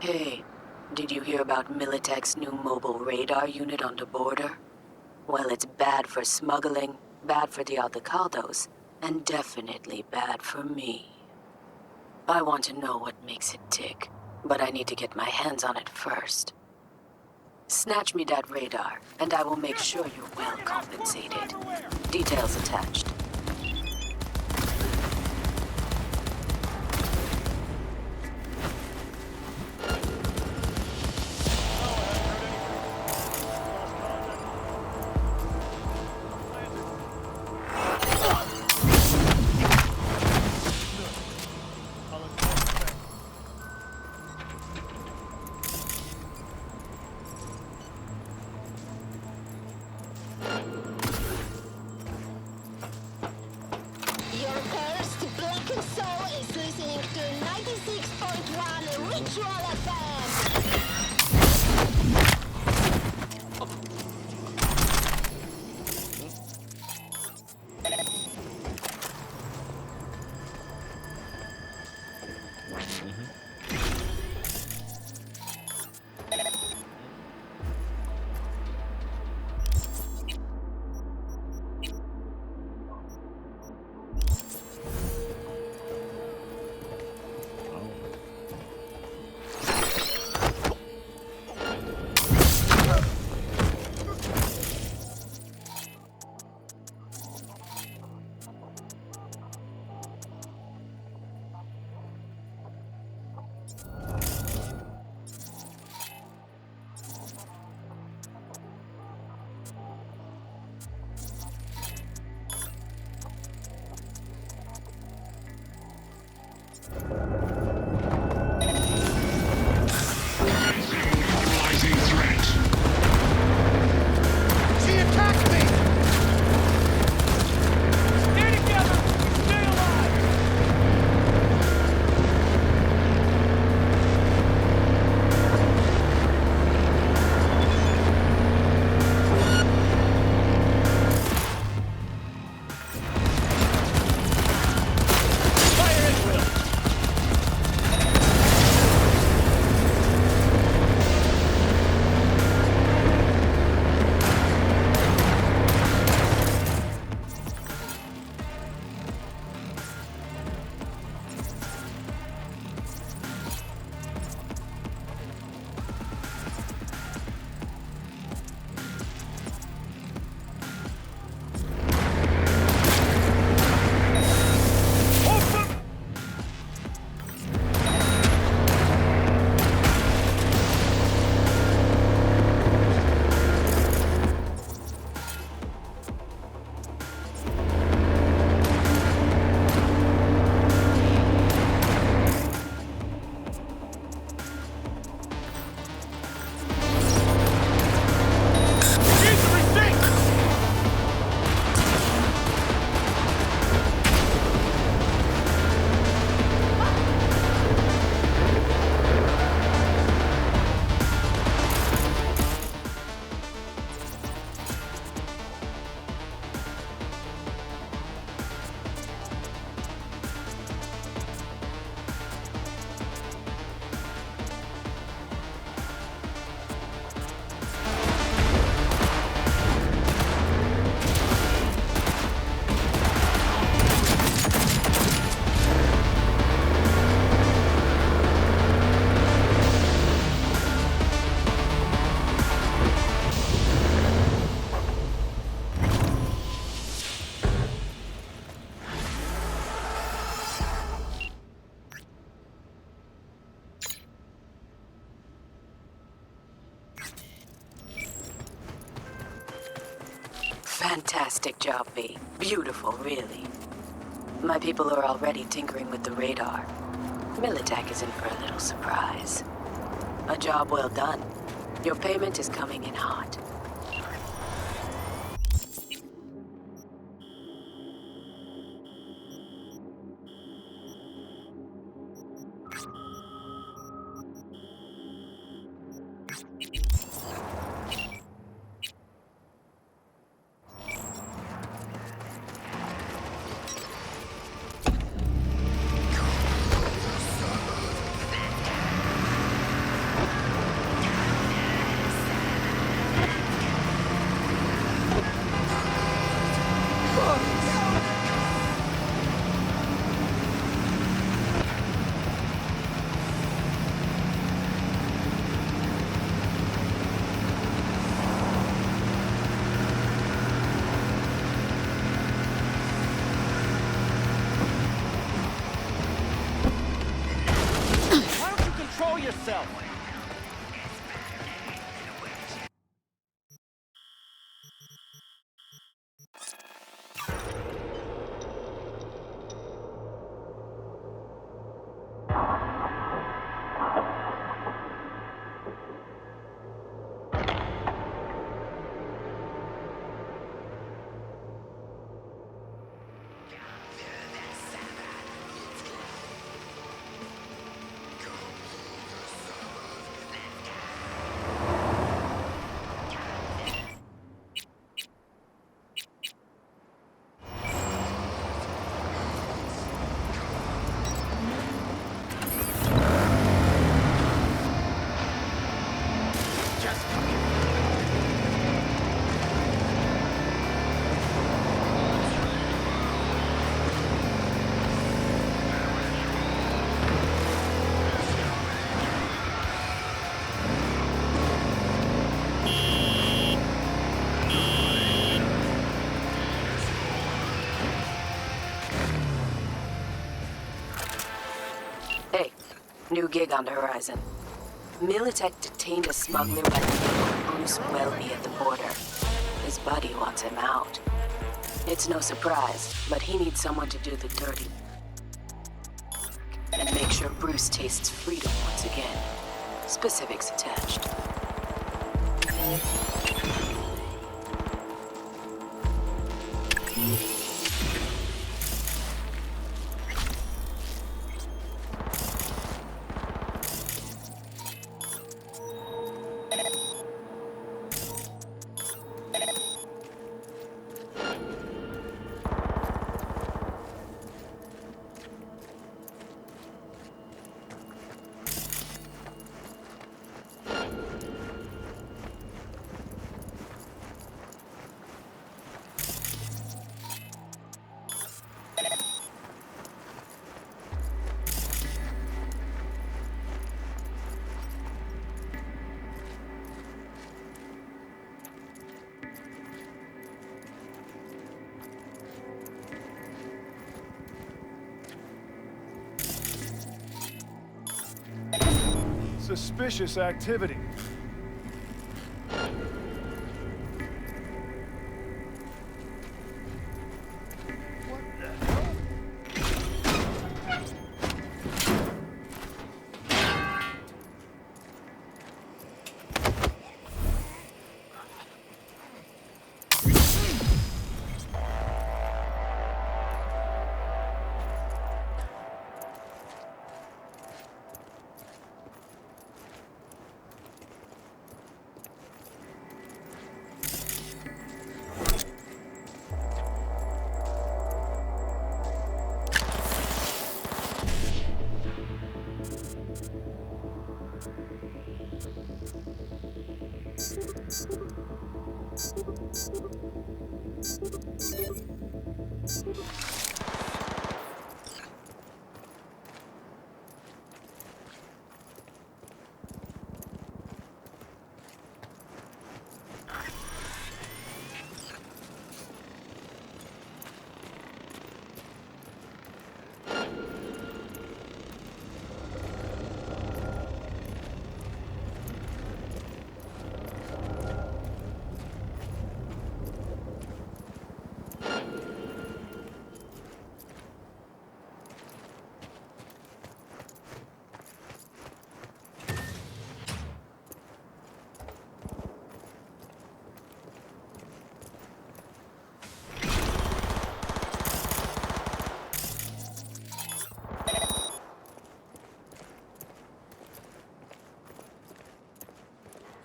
Hey, did you hear about Militech's new mobile radar unit on the border? Well, it's bad for smuggling, bad for the Aldecaldos, and definitely bad for me. I want to know what makes it tick, but I need to get my hands on it first. Snatch me that radar, and I will make sure you're well compensated. Details attached. Your cursed blackened soul is listening to 96.1 Ritual FM. Neutralizing threat. She attacked me! Stay together! Stay alive! Fire at will! Open! Need to rethink! Fantastic job, V. Beautiful, really. My people are already tinkering with the radar. Militech is in for a little surprise. A job well done. Your payment is coming in hot. yourself. Hey, new gig on the horizon. Militech detained a smuggler by the name of Bruce Welby at the border. His buddy wants him out. It's no surprise, but he needs someone to do the dirty and make sure Bruce tastes freedom once again. Specifics attached. Suspicious activity.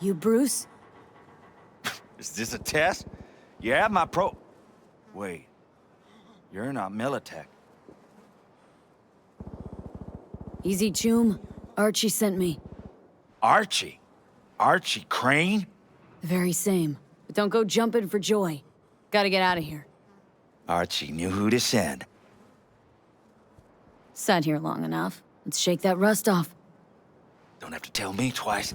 You Bruce? Is this a test? You have my pro... Wait. You're not Militech. Easy, Choom. Archie sent me. Archie? Archie Crane? The very same. But don't go jumping for joy. Gotta get out of here. Archie knew who to send. Sat here long enough. Let's shake that rust off. Don't have to tell me twice.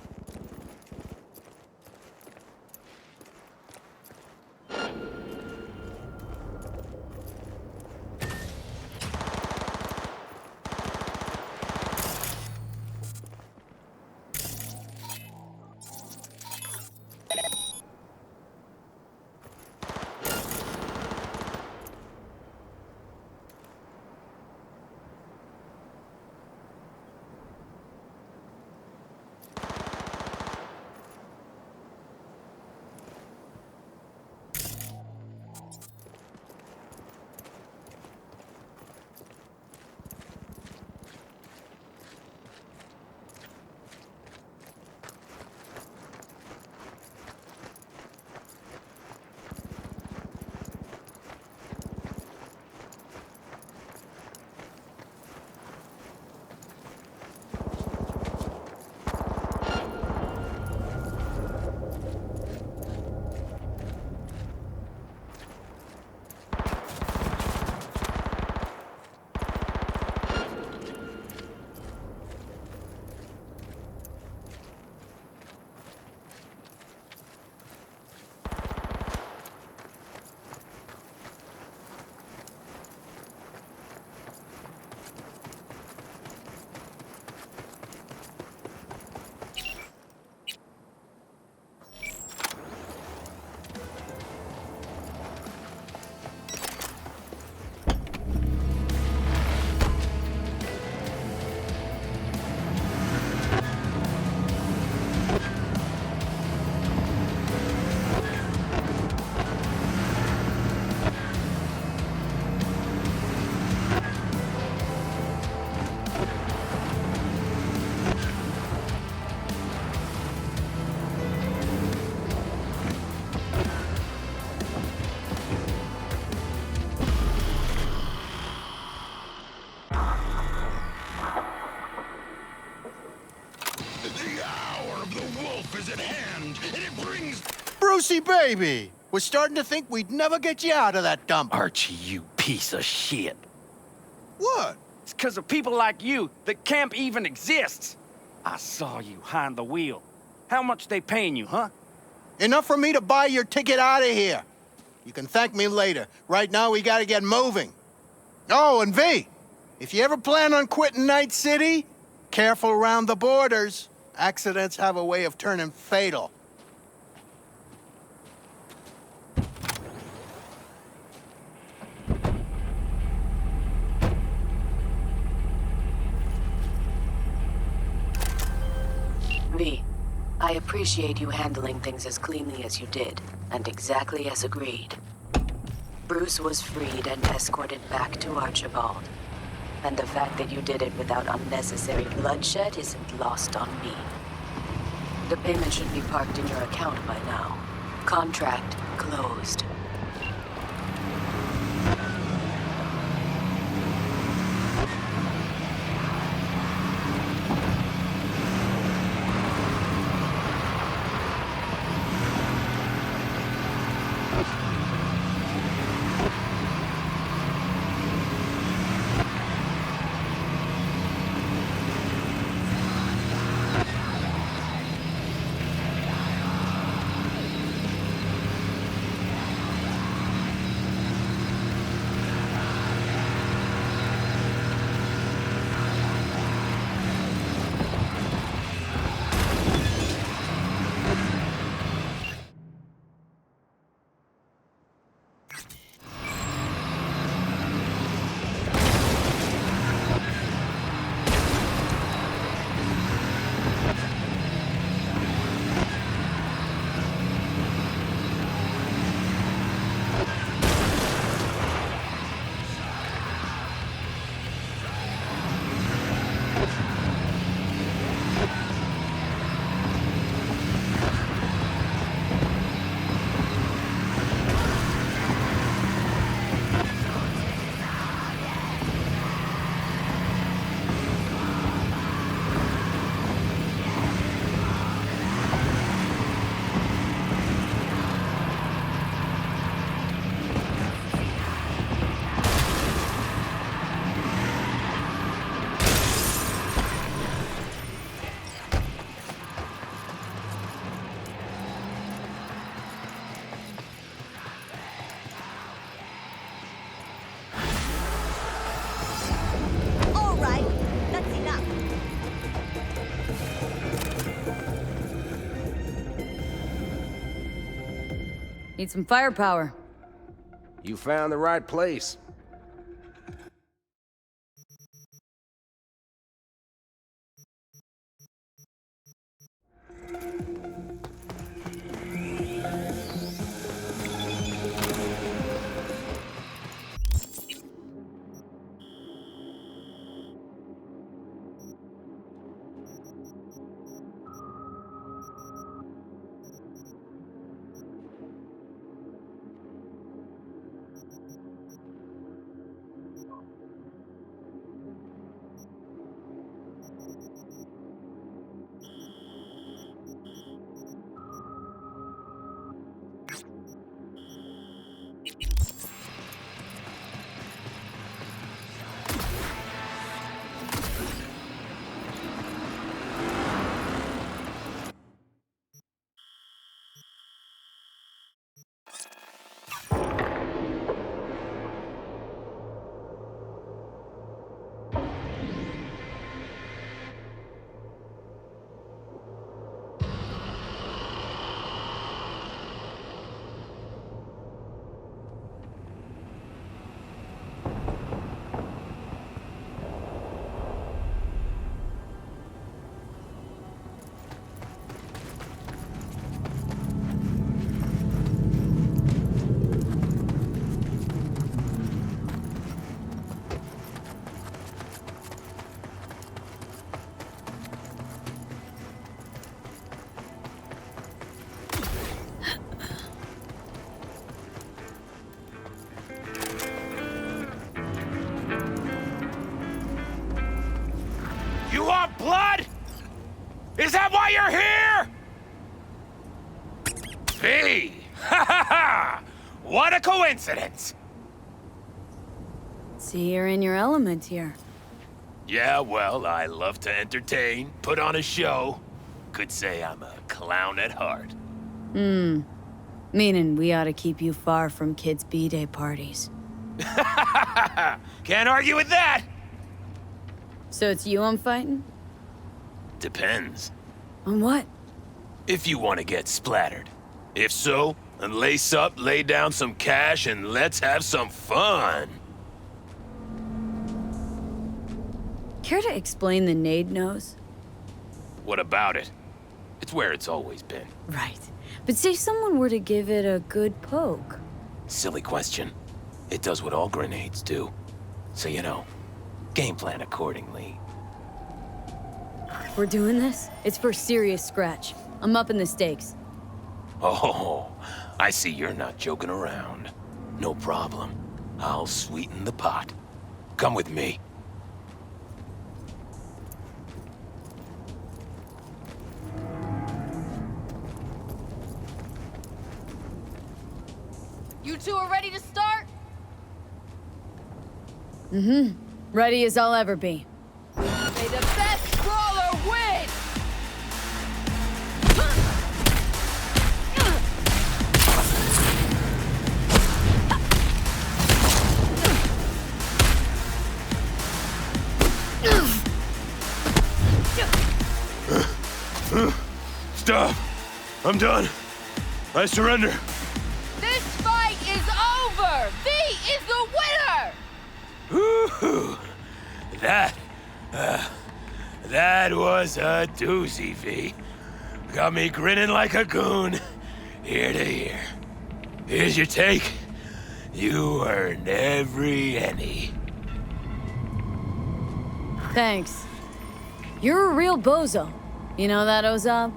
Archie, baby! We're starting to think we'd never get you out of that dump. Archie, you piece of shit. What? It's because of people like you that camp even exists. I saw you behind the wheel. How much they paying you, huh? Enough for me to buy your ticket out of here. You can thank me later. Right now, we gotta get moving. Oh, and V, if you ever plan on quitting Night City, careful around the borders. Accidents have a way of turning fatal. V, I appreciate you handling things as cleanly as you did, and exactly as agreed. Bruce was freed and escorted back to Archibald. And the fact that you did it without unnecessary bloodshed isn't lost on me. The payment should be parked in your account by now. Contract closed. All right, that's enough. Need some firepower. You found the right place. You want blood? Is that why you're here? V! What a coincidence! See, you're in your element here. Yeah, well, I love to entertain, put on a show. Could say I'm a clown at heart. Meaning we ought to keep you far from kids' B-Day parties. Can't argue with that! So it's you I'm fighting? Depends. On what? If you want to get splattered. If so, then lace up, lay down some cash, and let's have some fun. Care to explain the nade nose? What about it? It's where it's always been. Right. But say someone were to give it a good poke. Silly question. It does what all grenades do. So, you know, game plan accordingly. If we're doing this, it's for serious scratch. I'm upping the stakes. Oh, I see you're not joking around. No problem. I'll sweeten the pot. Come with me. You two are ready to start? Ready as I'll ever be. May the best brawler win! Stop! I'm done. I surrender. This fight is over! V is the winner! Woo-hoo. That was a doozy, V. Got me grinning like a goon, ear to ear. Here's your take. You earned every penny. Thanks. You're a real bozo. You know that, Ozab?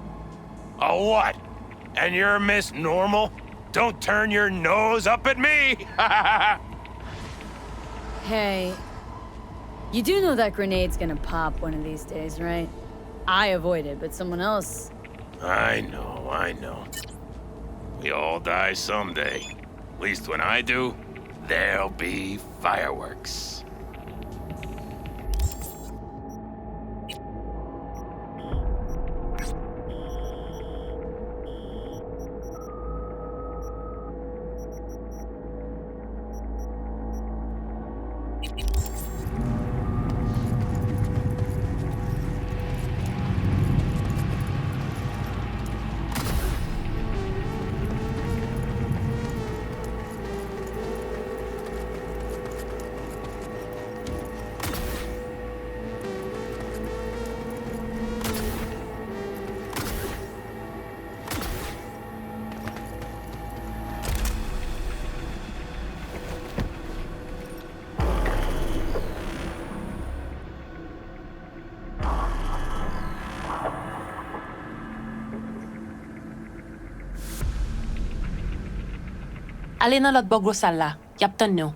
A what? And you're Miss Normal? Don't turn your nose up at me! Hey, you do know that grenade's gonna pop one of these days, right? I avoided, but someone else... I know. We all die someday. At least when I do, there'll be fireworks. Alin na ladbog Rosalla, Yaptan no.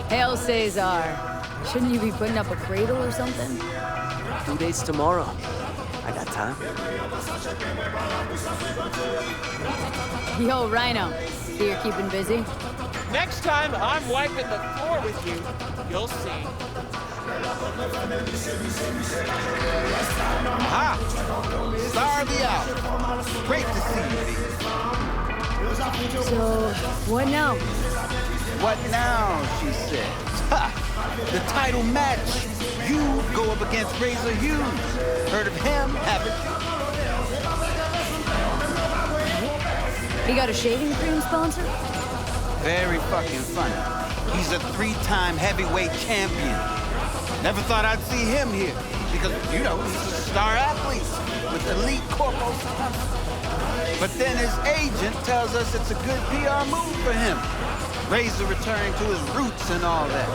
Hail Caesar. Shouldn't you be putting up a cradle or something? 2 days tomorrow. I got time. Yo, Rhino. So you're keeping busy? Next time I'm wiping the floor with you, you'll see. Aha! Star of the hour. Great to see you, V. So, what now? What now, she says. Ha! The title match. You go up against Razor Hughes. Heard of him, haven't You got a shaving cream sponsor? you? Very fucking funny. He's a 3-time heavyweight champion. Never thought I'd see him here. Because, you know, he's a star athlete with elite corporal stunts. But then his agent tells us it's a good PR move for him. Razor returning to his roots and all that.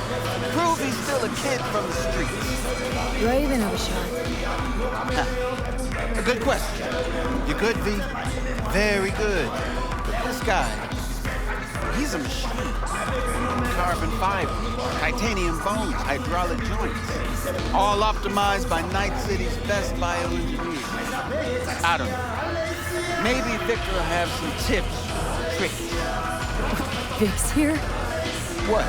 Prove he's still a kid from the streets. Do I even have a shot? A good question. You good, V? Very good. But this guy, he's a machine. Carbon fiber, titanium bones, hydraulic joints. All optimized by Night City's best bioengineers. I don't know. Maybe Victor will have some tips, tricks. Vic's here? What?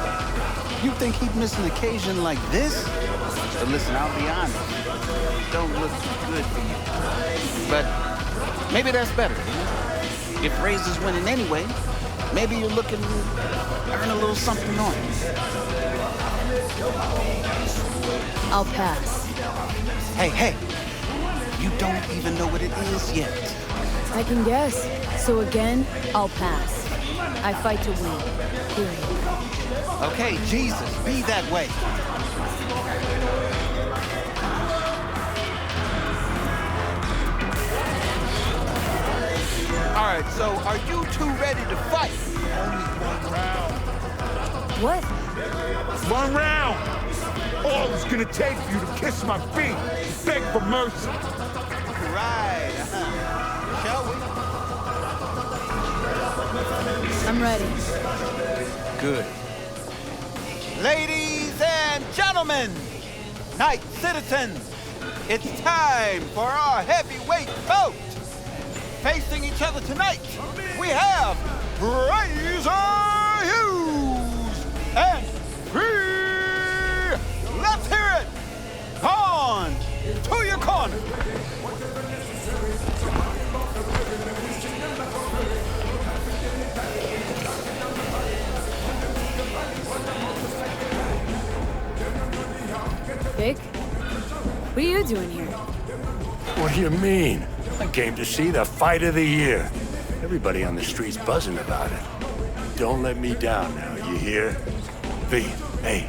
You think he'd miss an occasion like this? But listen, I'll be honest. Don't look too good for you. But maybe that's better, you know? If Razor's winning anyway, maybe you're looking to earn a little something on it. I'll pass. Hey, you don't even know what it is yet. I can guess. So again, I'll pass. I fight to win. Period. Okay, Jesus, be that way. All right, so are you two ready to fight? Only one round. What? One round! All it's gonna take for you to kiss my feet and beg for mercy. Right. Shall we? I'm ready. Good. Ladies and gentlemen, night citizens, it's time for our heavyweight bout. Facing each other tonight, we have Razor Hughes and V. Let's hear it. On to your corner. Vic? What are you doing here? What do you mean? I came to see the fight of the year. Everybody on the street's buzzing about it. Don't let me down now, you hear? V, hey,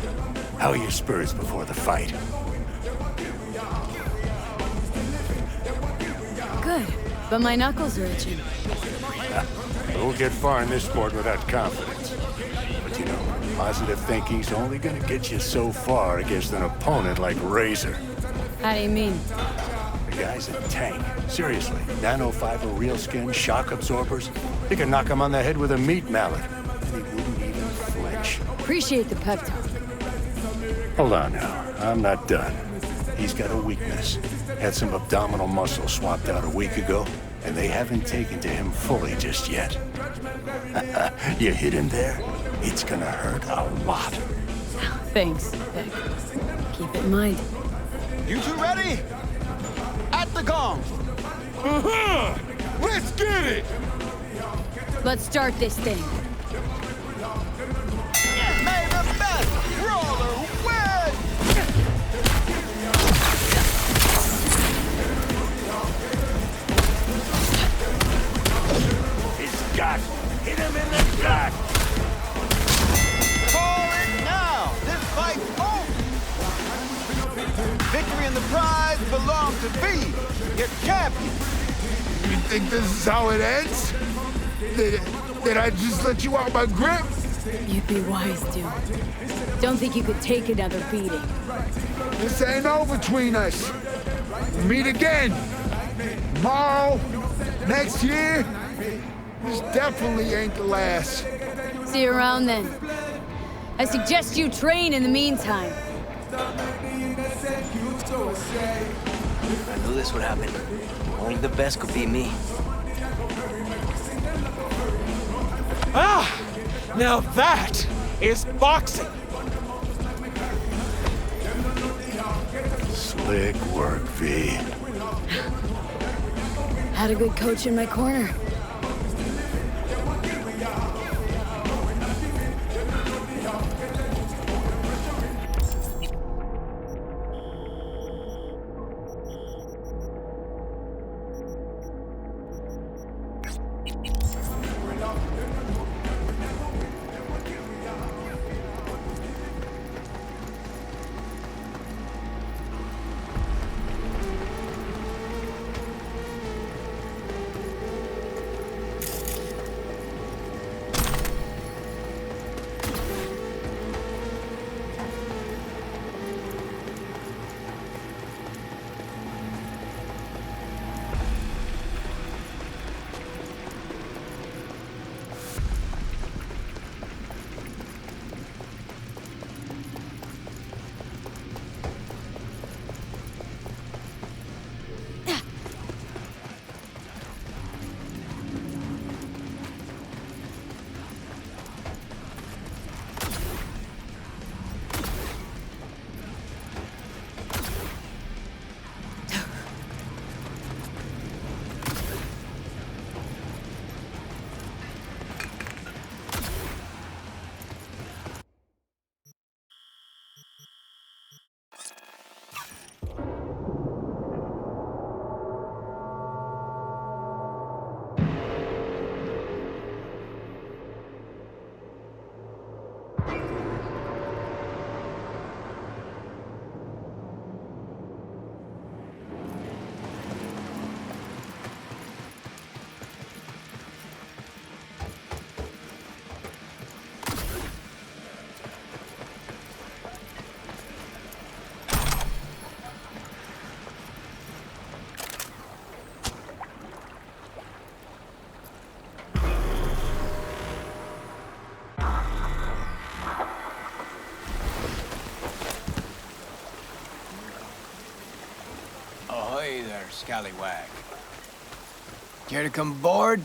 how are your spirits before the fight? Good, but my knuckles are itching. I won't get far in this sport without confidence. But you know, positive thinking's only gonna get you so far against an opponent like Razor. How do you mean? The guy's a tank. Seriously, nanofiber real skin, shock absorbers. You can knock him on the head with a meat mallet. And he wouldn't even flinch. Appreciate the pep talk. Hold on now, I'm not done. He's got a weakness. Had some abdominal muscle swapped out a week ago, and they haven't taken to him fully just yet. You hit him there, it's gonna hurt a lot. Thanks, Vic. Keep it in mind. You two ready? At the gong. Let's get it! Let's start this thing. May the best brawler win! His gut! Hit him in the gut! Call it now! This fight's over! Victory and the prize belong to V, your champion! You think this is how it ends? Did I just let you out my grip? You'd be wise, dude. Don't think you could take another beating. This ain't over between us. We'll meet again. Tomorrow, next year. This definitely ain't the last. See you around then. I suggest you train in the meantime. I knew this would happen. Only the best could beat me. Ah! Now that is boxing! Slick work, V. Had a good coach in my corner. scallywag. Care to come aboard?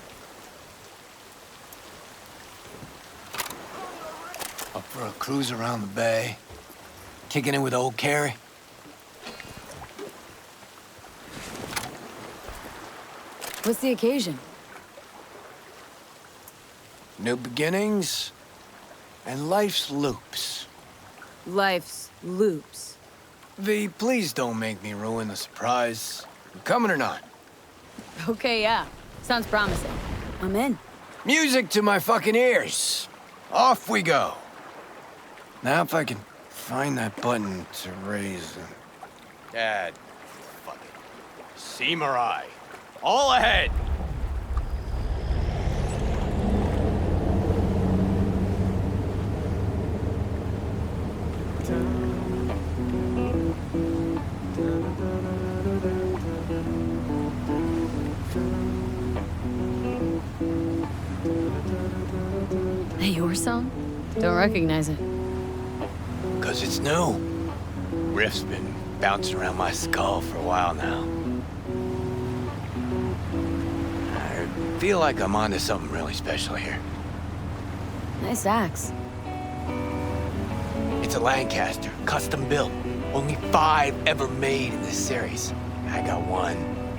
Up for a cruise around the bay? Kicking in with old Carrie? What's the occasion? New beginnings and life's loops. Life's loops. V, please don't make me ruin the surprise. You coming or not? Okay, yeah. Sounds promising. I'm in. Music to my fucking ears. Off we go. Now if I can find that button to raise them. Dad, fuck it. Seam or I. All ahead! Hey, your song? Don't recognize it. 'Cause it's new. Riff's been bouncing around my skull for a while now. I feel like I'm onto something really special here. Nice axe. It's a Lancaster, custom built. Only 5 ever made in this series. I got one.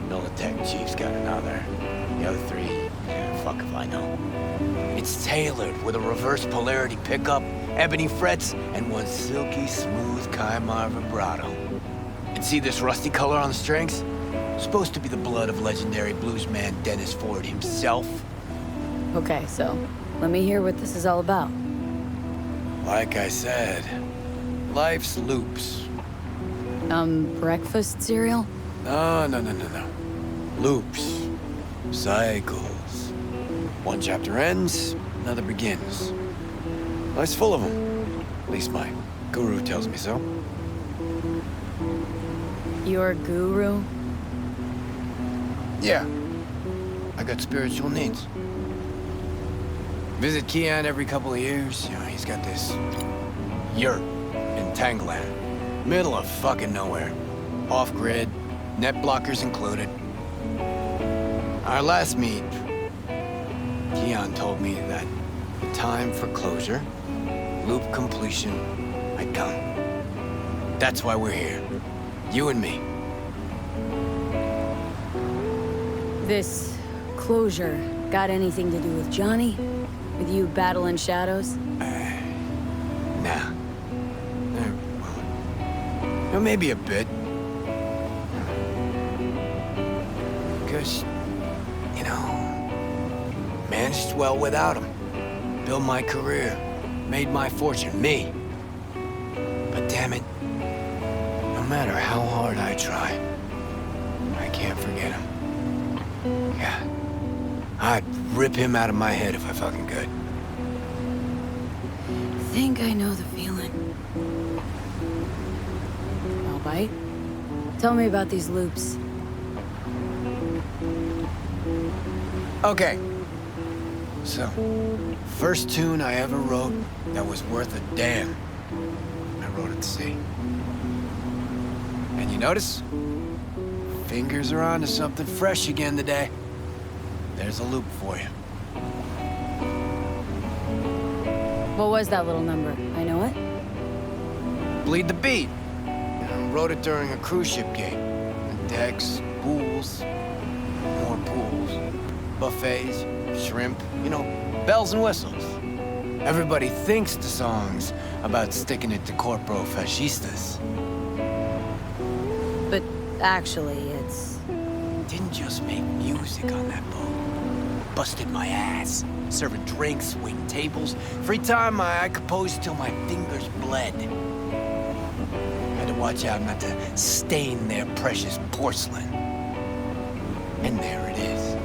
Militech Chief's got another. The other 3, fuck if I know. It's tailored with a reverse polarity pickup, ebony frets, and one silky smooth Kaimar vibrato. And see this rusty color on the strings? Supposed to be the blood of legendary bluesman Dennis Ford himself. Okay, so let me hear what this is all about. Like I said, life's loops. Breakfast cereal? No. Loops. Cycles. One chapter ends, another begins. Life's full of them. At least my guru tells me so. Your guru? Yeah. I got spiritual needs. Visit Keon every couple of years. You know, he's got this yurt in Tangland. Middle of fucking nowhere. Off-grid, net blockers included. Our last meet, Keon told me that the time for closure, loop completion, had come. That's why we're here. You and me. This closure got anything to do with Johnny? With you battling shadows? Nah. Well, maybe a bit. Because, you know, managed well without him. Built my career. Made my fortune. Me. But damn it, no matter how hard I try, I can't forget him. Yeah. I'd rip him out of my head if I fucking could. Think I know the feeling. I'll bite. Tell me about these loops. Okay. So, first tune I ever wrote that was worth a damn. I wrote at sea. And you notice? Fingers are on to something fresh again today. There's a loop for you. What was that little number? I know it? Bleed the Beat. Wrote it during a cruise ship gig. Decks, pools, more pools, buffets, shrimp, you know, bells and whistles. Everybody thinks the song's about sticking it to corporo fascistas. But actually, it's... Didn't just make music on that boat. Busted my ass. Serving drinks, waiting tables. Free time, I composed till my fingers bled. Had to watch out not to stain their precious porcelain. And there it is.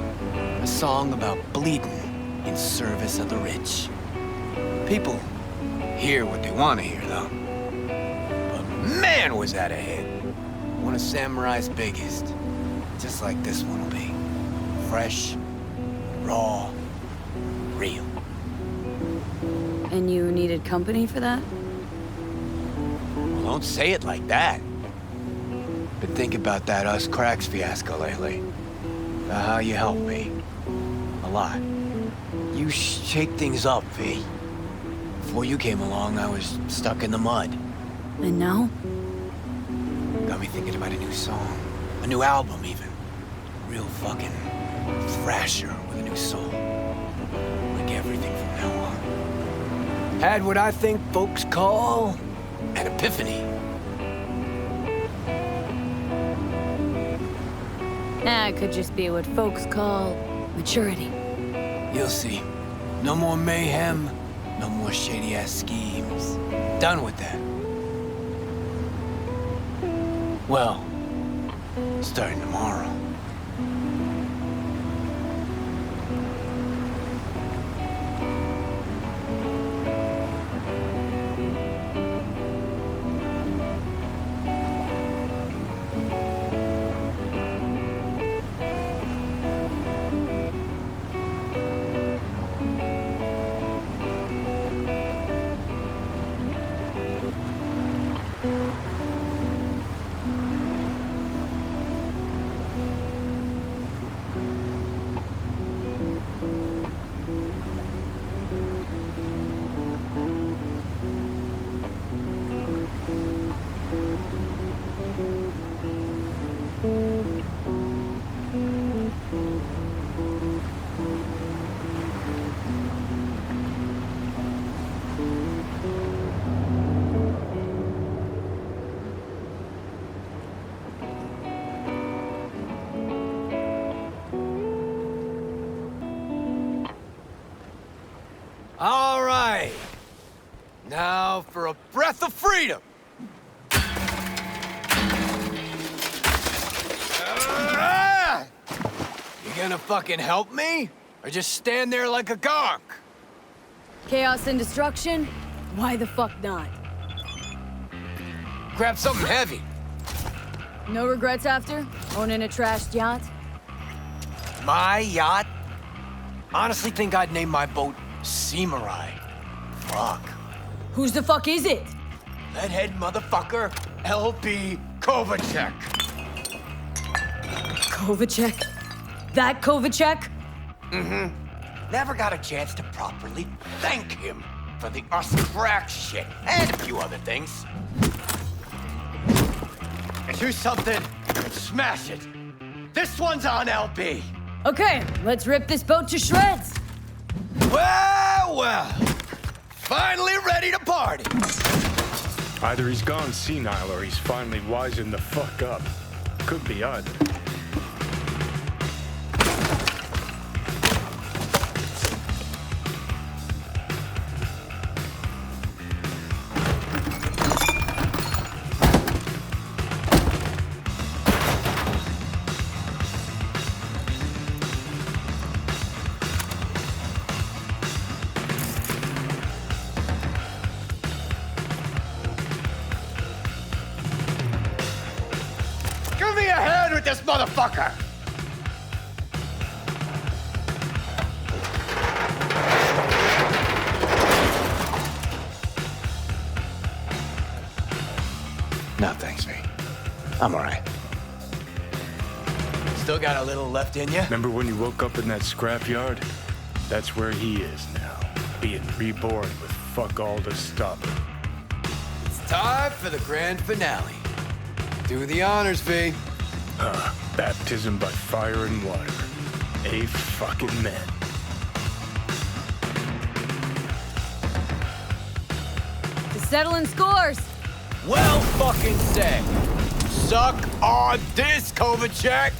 A song about bleeding in service of the rich. People hear what they want to hear, though. But man, was that a hit. One of Samurai's biggest. Just like this one will be. Fresh, raw, real. And you needed company for that? Well, don't say it like that. Been thinking about that Us Cracks fiasco lately. About how you helped me. A lot. You shake things up, V. Before you came along, I was stuck in the mud. And now? Got me thinking about a new song. A new album, even. Real fucking thrasher with a new soul. Like everything from now on. Had what I think folks call an epiphany. It could just be what folks call maturity. You'll see. No more mayhem, no more shady-ass schemes. Done with that. Well, starting tomorrow. All right. Now for a breath of freedom. You gonna fucking help me? Or just stand there like a gonk? Chaos and destruction? Why the fuck not? Grab something heavy. No regrets after? Owning a trashed yacht? My yacht? Honestly think I'd name my boat Seamurai. Fuck. Whose the fuck is it? Leadhead motherfucker, LB Kovacek. Kovacek? That Kovacek? Mm-hmm. Never got a chance to properly thank him for the Us Crack shit and a few other things. Do something and smash it. This one's on LB. Okay, let's rip this boat to shreds. Well, well. Finally ready to party. Either he's gone senile or he's finally wising the fuck up. Could be either. Give me a hand with this motherfucker! No, thanks, V. I'm all right. Still got a little left in you? Remember when you woke up in that scrapyard? That's where he is now, being reborn with fuck all to stop him. It's time for the grand finale. Do the honors, V. Baptism by fire and water. A fucking man. The settling scores. Well fucking said. Suck on this, Kovacek.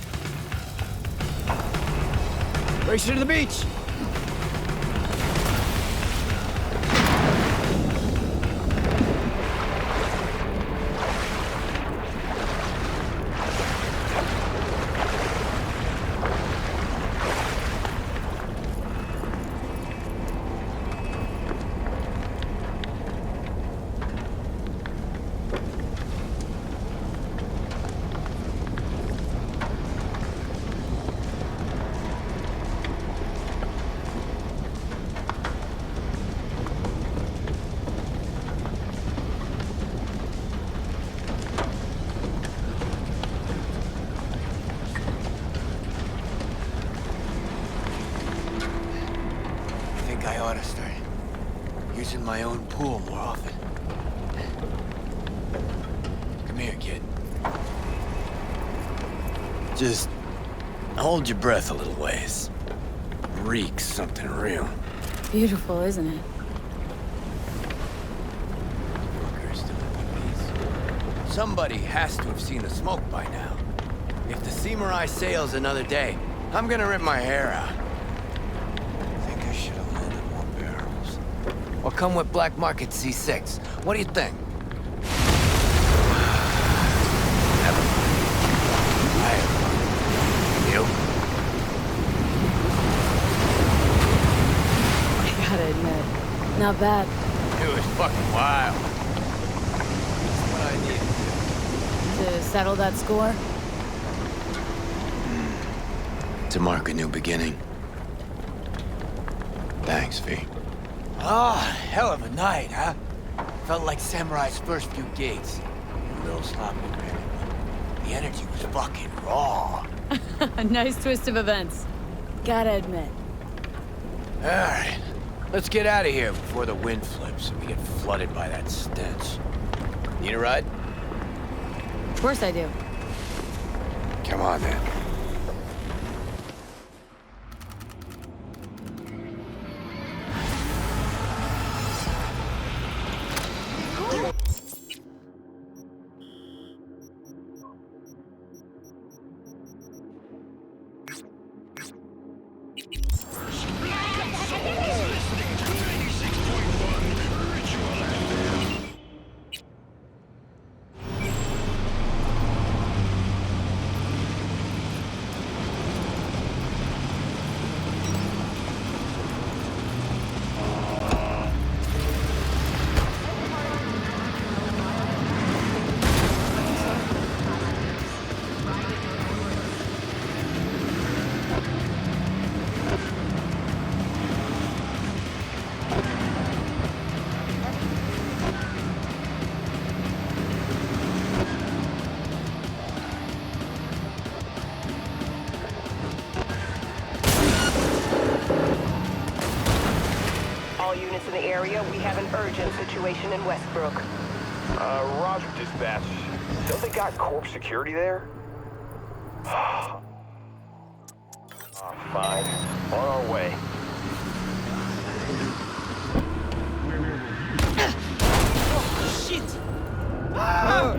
Race you to the beach. I ought to start using my own pool more often. Come here, kid. Just hold your breath a little ways. Reek something real. Beautiful, isn't it? Somebody has to have seen the smoke by now. If the Samurai sails another day, I'm gonna rip my hair out. I think I should have loaded more barrels. Or come with Black Market C6. What do you think? Never mind. You? I gotta admit, not bad. It was fucking wild. That's what I needed. To settle that score? To mark a new beginning. Thanks, V. Ah, hell of a night, huh? Felt like Samurai's first few gigs. A little sloppy, maybe, but the energy was fucking raw. A nice twist of events. Gotta admit. All right, let's get out of here before the wind flips and we get flooded by that stench. Need a ride? Of course I do. Come on, then. In the area, we have an urgent situation in Westbrook. Roger, dispatch. Don't they got corp security there? Fine. On our way. Oh, shit! Ah!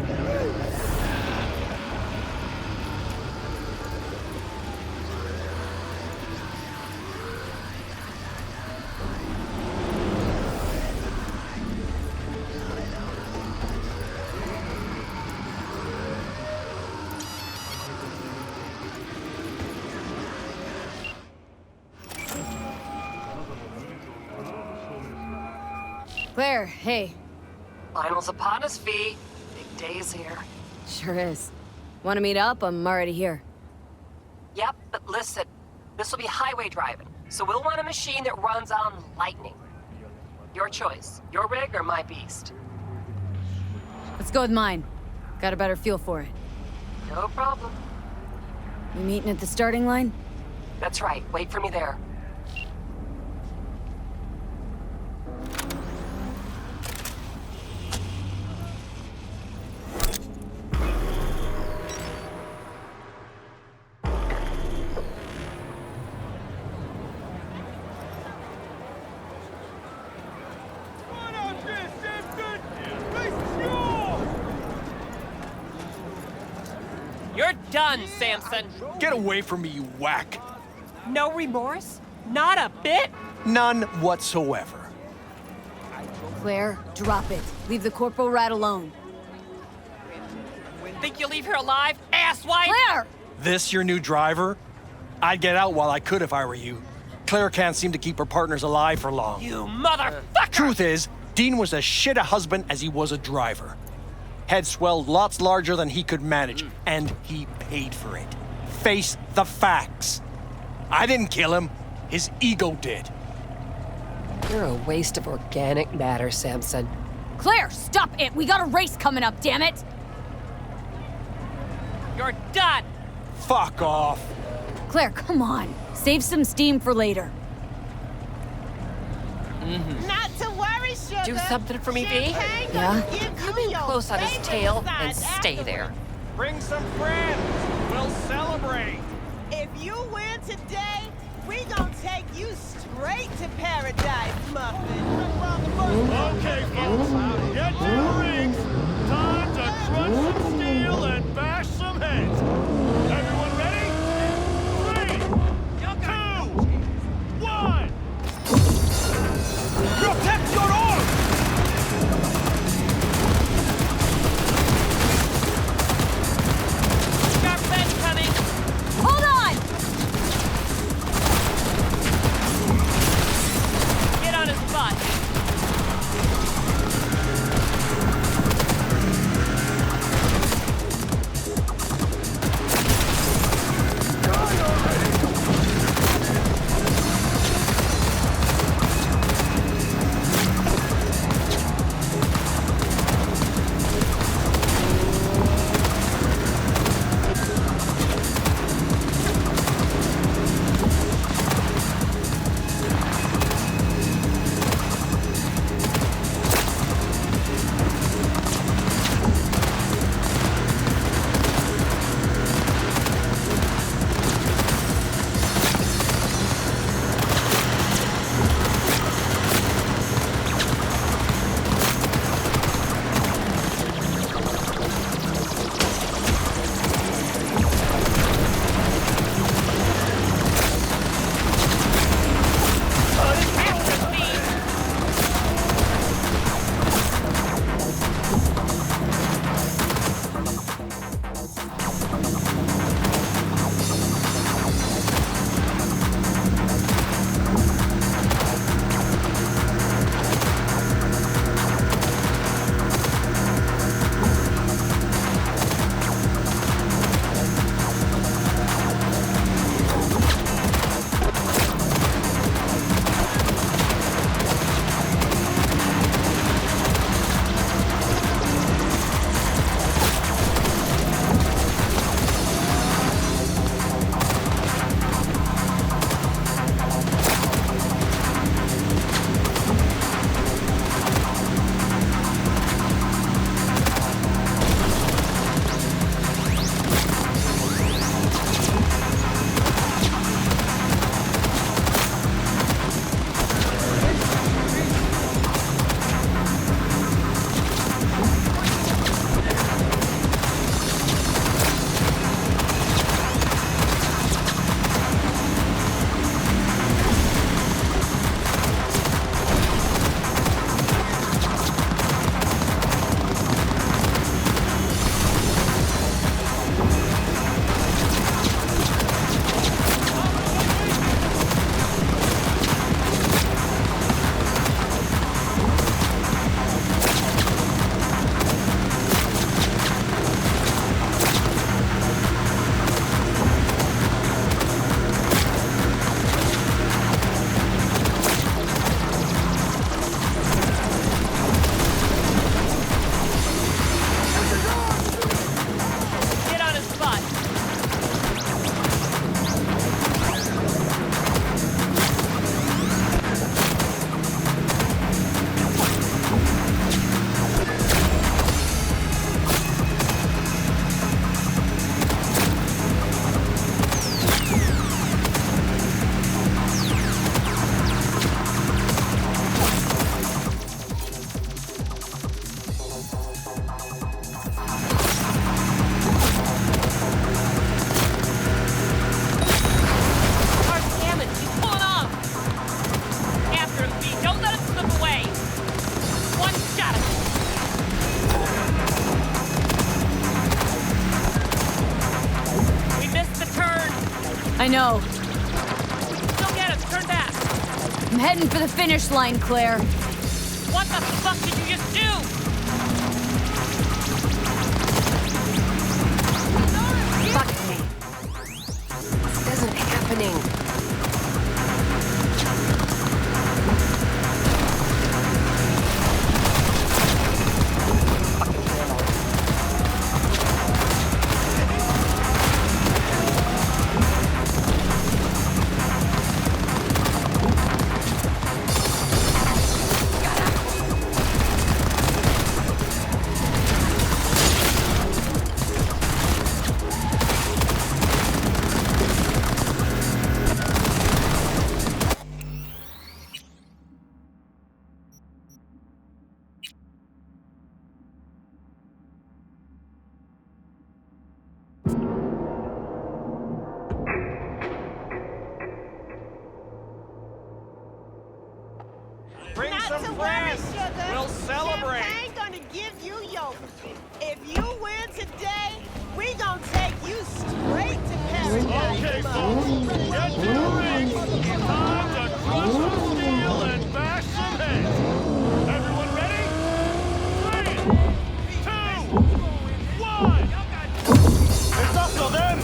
Claire, hey. Finals upon us, V. Big day is here. Sure is. Want to meet up? I'm already here. Yep, but listen. This will be highway driving, so we'll want a machine that runs on lightning. Your choice. Your rig or my beast? Let's go with mine. Got a better feel for it. No problem. You meeting at the starting line? That's right. Wait for me there. You're done, Samson. Get away from me, you whack. No remorse? Not a bit? None whatsoever. Claire, drop it. Leave the corporal rat alone. Think you'll leave here alive, asswipe? Claire! This your new driver? I'd get out while I could if I were you. Claire can't seem to keep her partners alive for long. You motherfucker! Truth is, Dean was as shit a husband as he was a driver. Head swelled lots larger than he could manage, and he paid for it. Face the facts. I didn't kill him. His ego did. You're a waste of organic matter, Samson. Claire, stop it! We got a race coming up, damn it! You're done! Fuck off. Claire, come on. Save some steam for later. Not to worry, sugar. Do something for me, V? Champagne Yeah? gonna give Come you in your close on his favorite tail massage and stay there. afterwards. Bring some friends. We'll celebrate. If you win today, we gonna take you straight to paradise, Muffin. Okay, folks, get to the rings. Time to crunch some steel and bash some heads. Everyone ready? 3, 2, 1. Protect your arms! Sharp edge coming. Hold on! Get on his butt. I know. Don't get him. Turn back. I'm heading for the finish line, Claire. What the fuck did you just do? Fuck me. This isn't happening. some to friends. worry, sugar. We'll celebrate. Champagne gonna give you yogurt. If you win today, we gonna take you straight to paradise. Okay, folks, get to the ring. Time to crush some steel and bash some heads. Everyone ready? 3, 2, 1. It's up till then.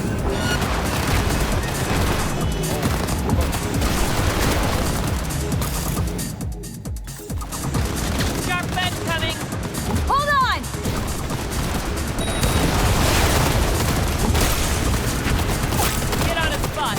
Sharp bend coming. Hold on! Get on his spot.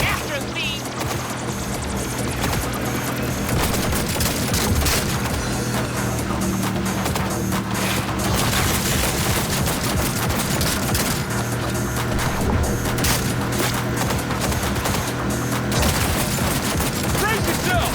After me. Brace yourself.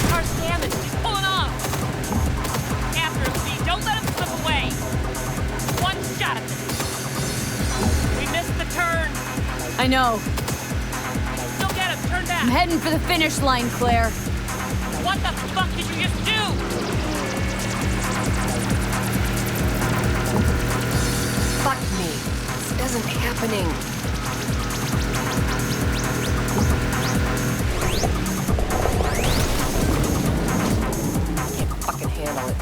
Car's damaged. He's pulling off. After him, V. Don't let him slip away. One shot at this. We missed the turn. I know. Still get him. Turn back. I'm heading for the finish line, Claire. What the fuck did you just do? Fuck me. This isn't happening. Can't fucking handle it.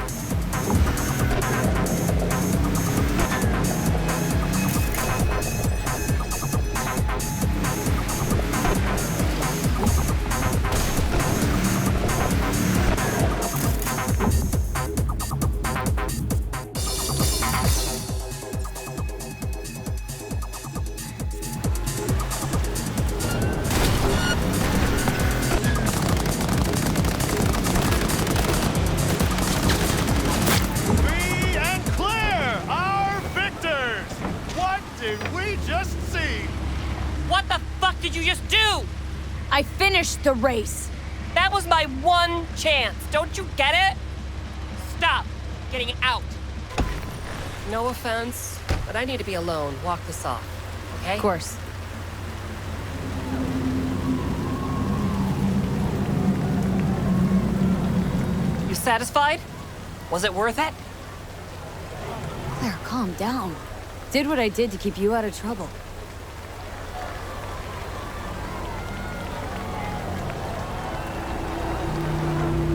did you just do? I finished the race. That was my one chance. Don't you get it? Stop getting out. No offense, but I need to be alone. Walk this off, okay? Of course. You satisfied? Was it worth it? Claire, calm down. Did what I did to keep you out of trouble.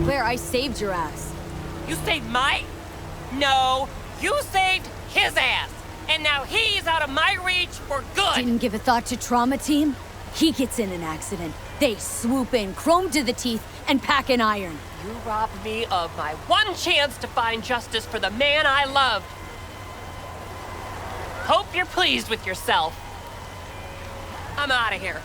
Claire, I saved your ass. You saved my... No, you saved his ass. And now he's out of my reach for good. Didn't give a thought to trauma team? He gets in an accident. They swoop in, chrome to the teeth, and pack an iron. You robbed me of my one chance to find justice for the man I loved. Hope you're pleased with yourself. I'm out of here.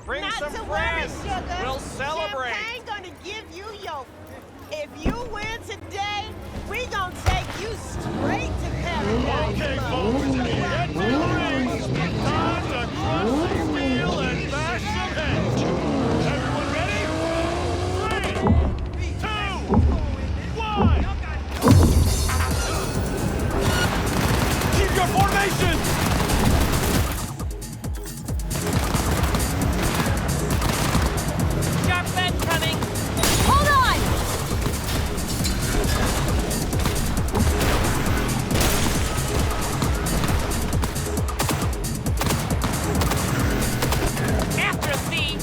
Bring Not some to friends. worry, sugar. We'll celebrate. Champagne gonna give you your... If you win today, we gonna take you straight to paradise. Okay, folks, get to the rings. Time to crush some steel and bash some heads. Everyone ready? 3, 2, 1. Keep your formation. Sharp bend coming. Hold on! After thee.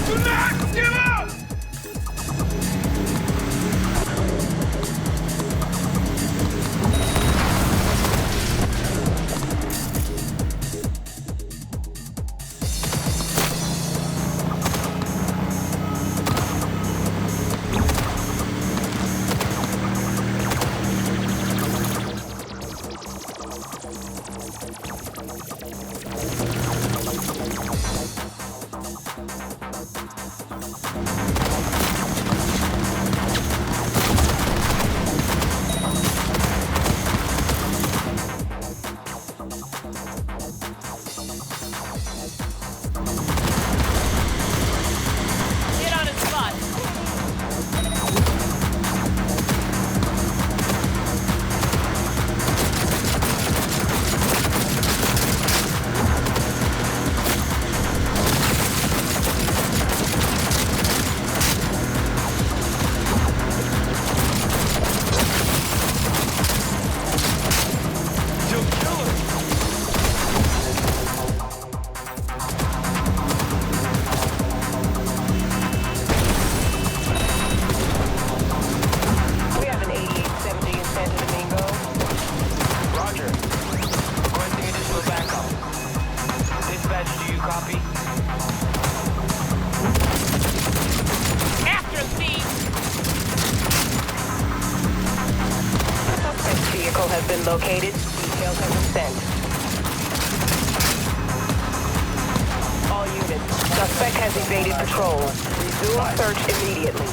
Do not give up. Hit on his spot. You'll kill her. We have an 8870 in Santo Domingo. Roger. Requesting additional backup. Dispatch, do you copy? After thee. Suspect vehicle has been located. Details have been sent. All units. Suspect has evaded patrol. Resume search immediately.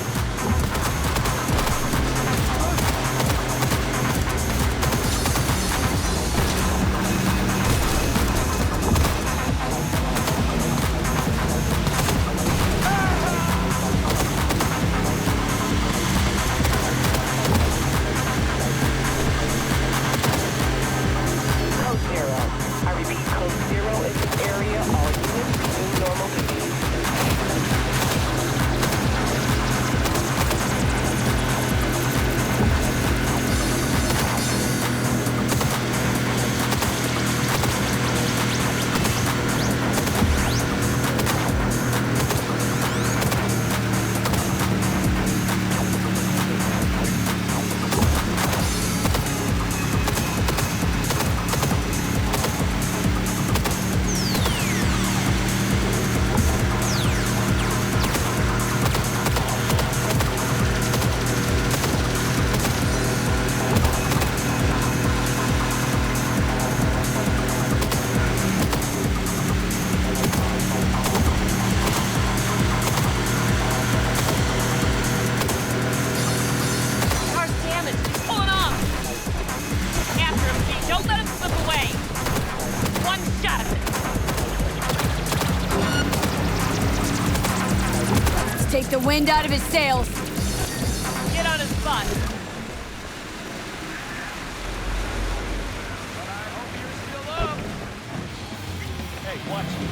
wind out of his sails. Get on his butt. But I hope you're still up. Hey, watch it.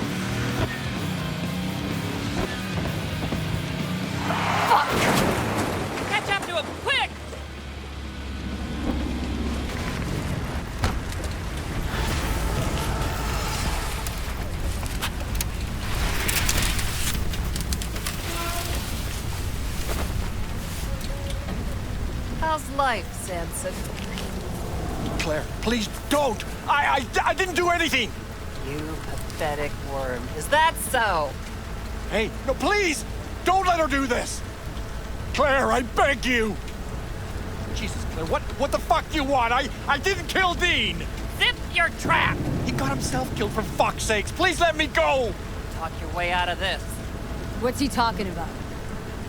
Fuck! Catch up to him, quick! How's life, Samson? Claire, please don't! I didn't do anything! You pathetic worm. Is that so? Hey, no, please! Don't let her do this! Claire, I beg you! Jesus, Claire, what the fuck do you want? I didn't kill Dean! Zip your trap! He got himself killed, for fuck's sakes! Please let me go! Talk your way out of this. What's he talking about?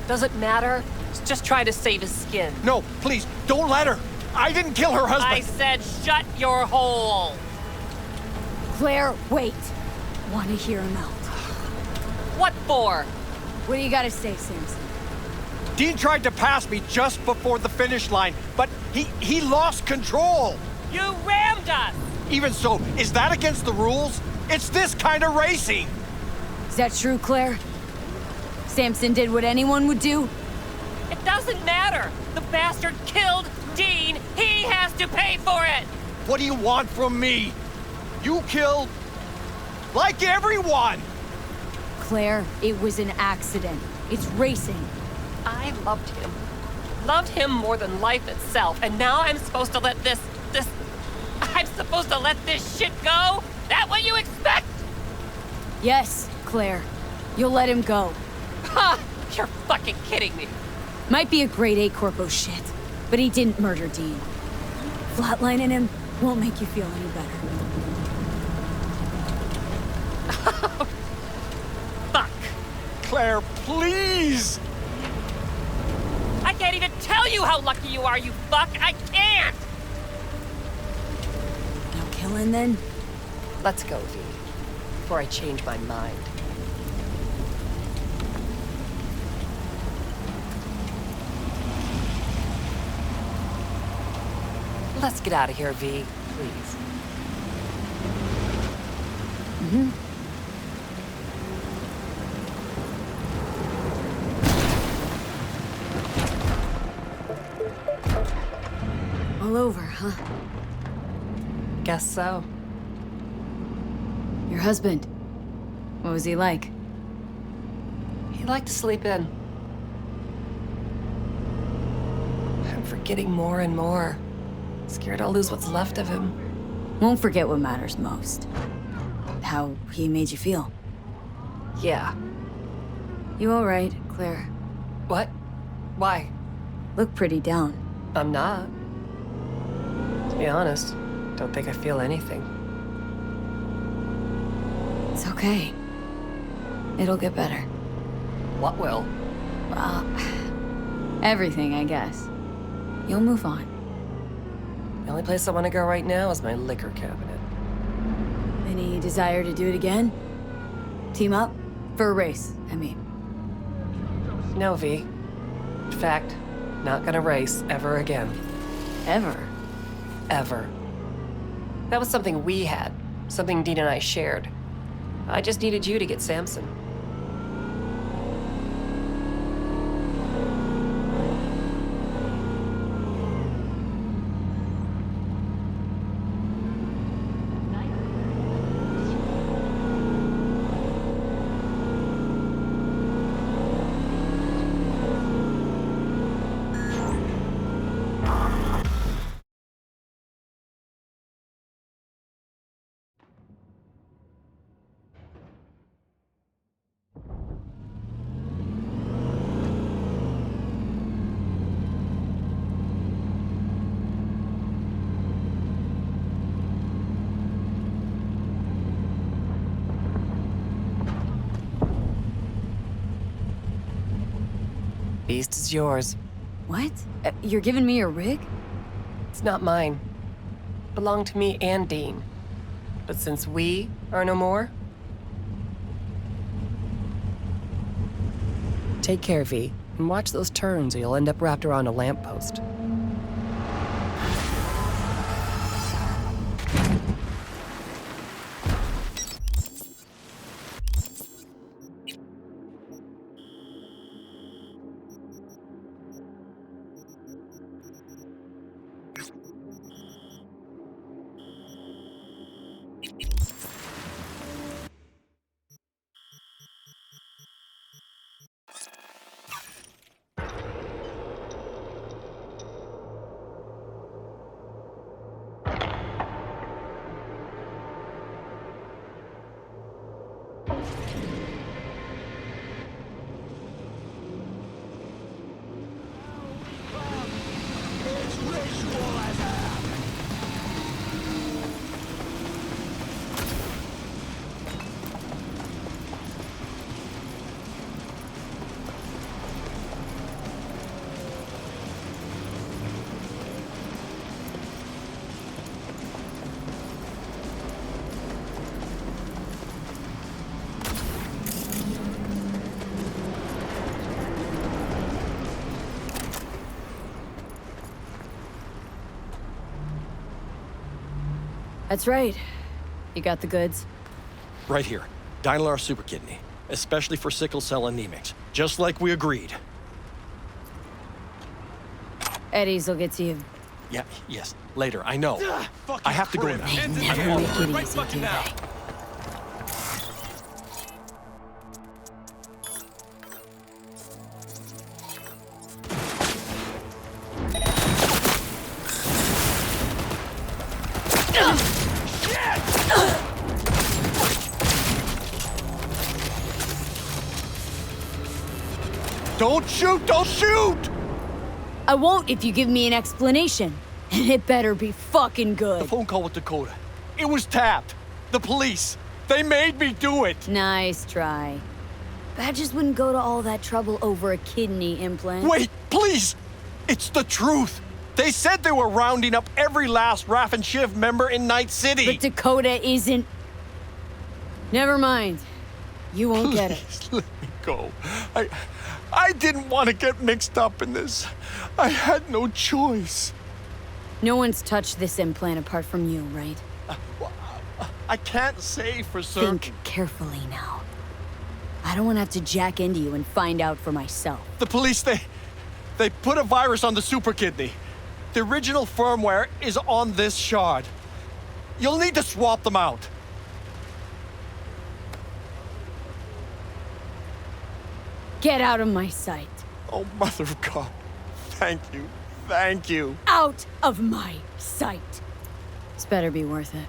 Does it matter? He's just trying to save his skin. No, please, don't let her! I didn't kill her husband! I said shut your hole! Claire, wait. Want to hear him out. What for? What do you gotta say, Samson? Dean tried to pass me just before the finish line, but he lost control! You rammed us! Even so, is that against the rules? It's this kind of racing! Is that true, Claire? Samson did what anyone would do? It doesn't matter! The bastard killed Dean! He has to pay for it! What do you want from me? You killed... like everyone! Claire, it was an accident. It's racing. I loved him. Loved him more than life itself, and now I'm supposed to let this... I'm supposed to let this shit go? That what you expect? Yes, Claire. You'll let him go. Ha! You're fucking kidding me. Might be a grade A corpo shit, but he didn't murder Dean. Flatlining him won't make you feel any better. Fuck. Claire, please! I can't even tell you how lucky you are, you fuck! I can't! No killing, then? Let's go, V. Before I change my mind. Let's get out of here, V. Please. Mm-hmm. All over, huh? Guess so. Your husband. What was he like? He liked to sleep in. I'm forgetting more and more. Scared I'll lose what's left of him. Won't forget what matters most. How he made you feel. Yeah. You all right, Claire? What? Why? Look pretty down. I'm not. To be honest, don't think I feel anything. It's okay. It'll get better. What will? Well, everything, I guess. You'll move on. The only place I want to go right now is my liquor cabinet. Any desire to do it again? Team up? For a race, I mean. No, V. In fact, not gonna race ever again. Ever? Ever. That was something we had. Something Dean and I shared. I just needed you to get Samson. Beast is yours. What? You're giving me a rig? It's not mine. Belonged to me and Dean. But since we are no more... Take care, V. And watch those turns or you'll end up wrapped around a lamppost. That's right. You got the goods. Right here. Dynalar Super Kidney. Especially for sickle cell anemics. Just like we agreed. Eddie's will get to you. Yeah, yes. Later, I know. I have to go now. They never make it easy, do they? Don't shoot! Don't shoot! I won't if you give me an explanation. And it better be fucking good. The phone call with Dakota. It was tapped. The police. They made me do it. Nice try. Badgers wouldn't go to all that trouble over a kidney implant. Wait, please! It's the truth. They said they were rounding up every last Raff and Shiv member in Night City. But Dakota isn't... Never mind. You won't get it. Please let me go. I didn't want to get mixed up in this. I had no choice. No one's touched this implant apart from you, right? I can't say for certain. Think carefully now. I don't want to have to jack into you and find out for myself. The police, they put a virus on the Super Kidney. The original firmware is on this shard. You'll need to swap them out. Get out of my sight. Oh, Mother of God. Thank you. Thank you. Out of my sight. This better be worth it.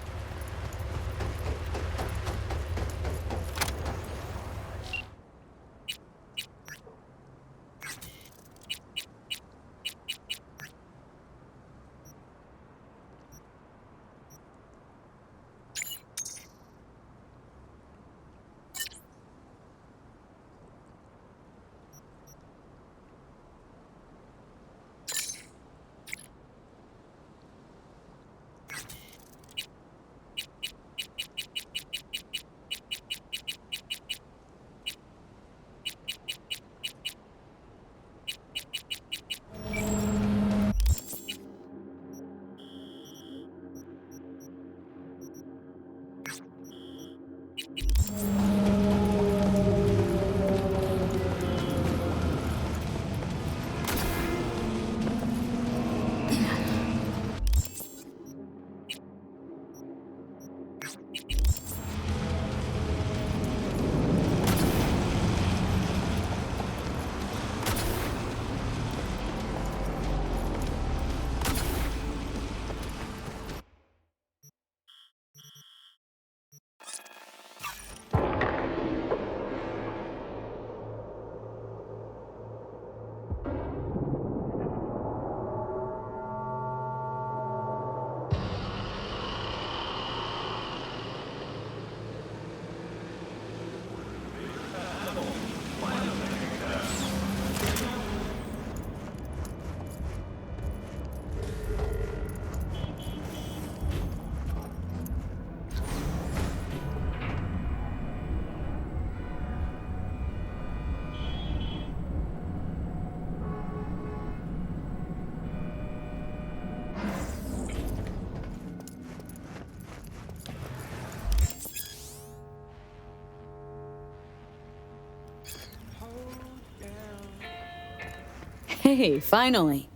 Hey, finally.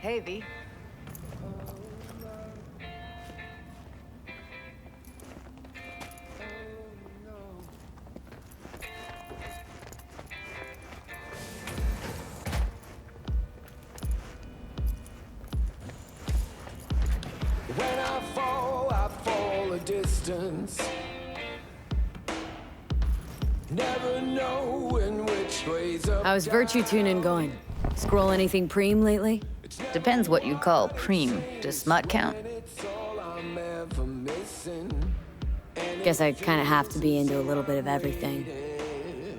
Hey, V. When I fall a distance. Never knowing which way's up. How's Virtue tuning going? Scroll anything preem lately? Depends what you call preem. Does smut count? Guess I kind of have to be into a little bit of everything.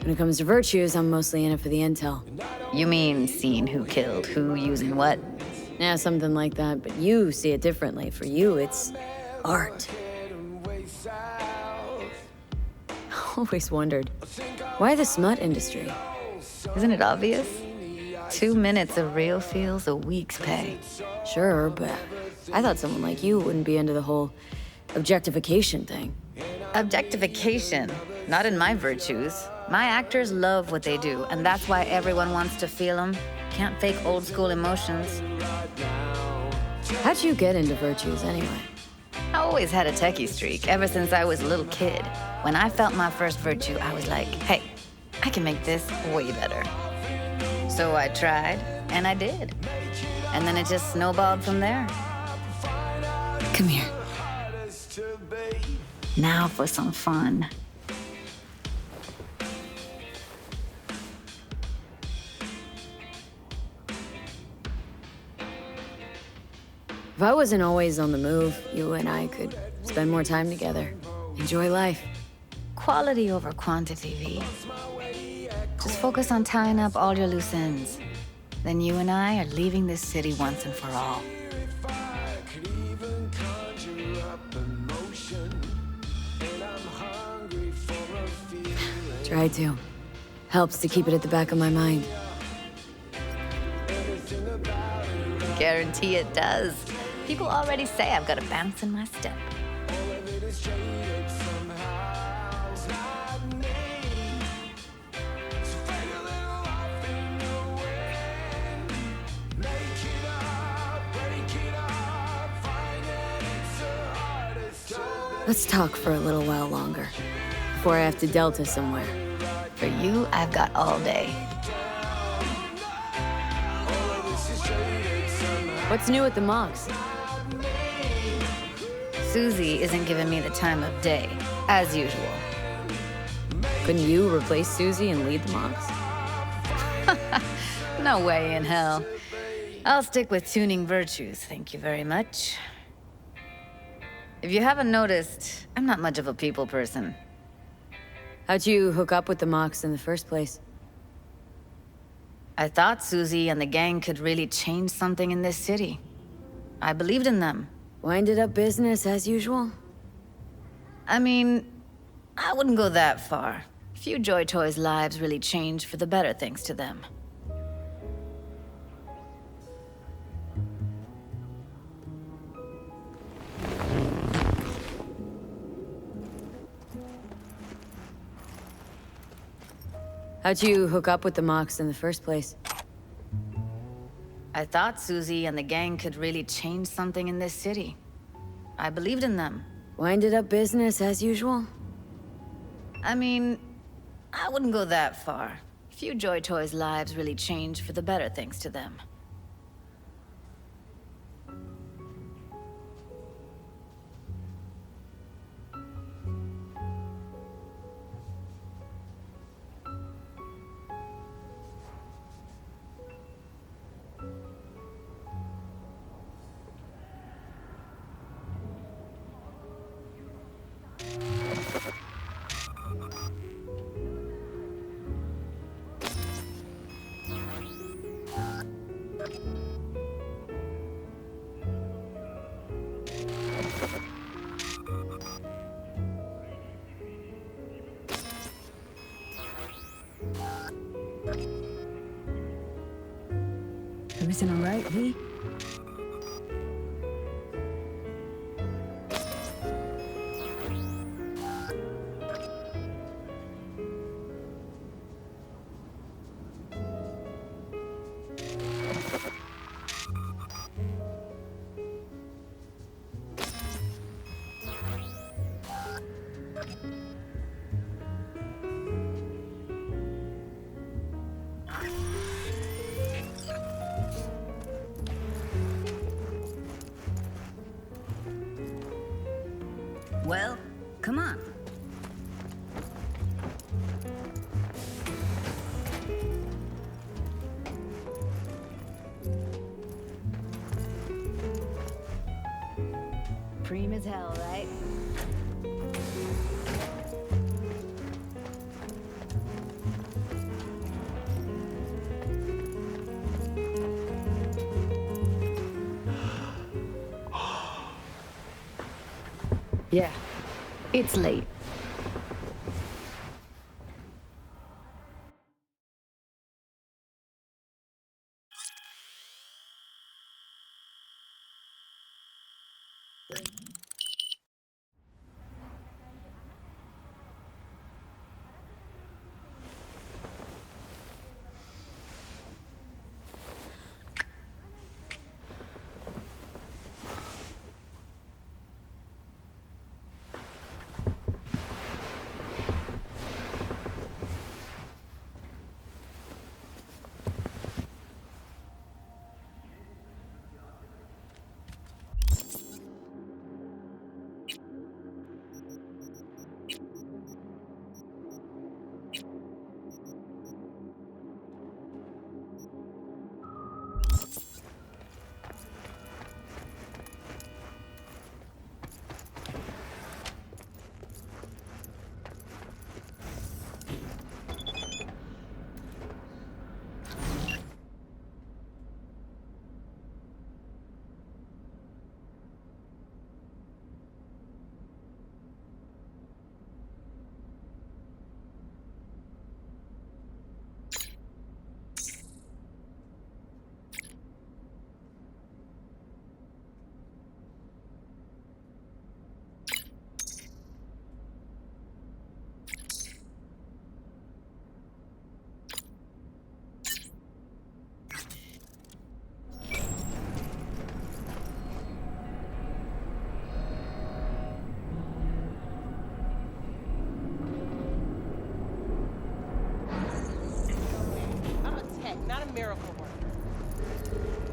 When it comes to virtues, I'm mostly in it for the intel. You mean seeing who killed who using what? Yeah, something like that, but you see it differently. For you, it's art. Always wondered, why the smut industry? Isn't it obvious? 2 minutes of real feels a week's pay. Sure, but I thought someone like you wouldn't be into the whole objectification thing. Objectification? Not in my virtues. My actors love what they do, and that's why everyone wants to feel them. Can't fake old school emotions. How'd you get into virtues anyway? I always had a techie streak, ever since I was a little kid. When I felt my first virtue, I was like, hey, I can make this way better. So I tried, and I did. And then it just snowballed from there. Come here. Now for some fun. If I wasn't always on the move, you and I could spend more time together. Enjoy life. Quality over quantity, V. Just focus on tying up all your loose ends. Then you and I are leaving this city once and for all. Try to. Helps to keep it at the back of my mind. Guarantee it does. People already say I've got a bounce in my step. Let's talk for a little while longer, before I have to Delta somewhere. For you, I've got all day. What's new at the Mox? Susie isn't giving me the time of day, as usual. Couldn't you replace Susie and lead the Mox? No way in hell. I'll stick with tuning virtues, thank you very much. If you haven't noticed, I'm not much of a people person. How'd you hook up with the Mox in the first place? I thought Susie and the gang could really change something in this city. I believed in them. Winded up business as usual? I mean, I wouldn't go that far. Few Joy Toys' lives really changed for the better thanks to them. How'd you hook up with the Mox in the first place? I thought Susie and the gang could really change something in this city. I believed in them. Winded up business as usual? I mean, I wouldn't go that far. Few Joy Toys' lives really changed for the better thanks to them. Everything all right, V? Well, come on. Cream as hell, right? Yeah, it's late. Not a miracle worker.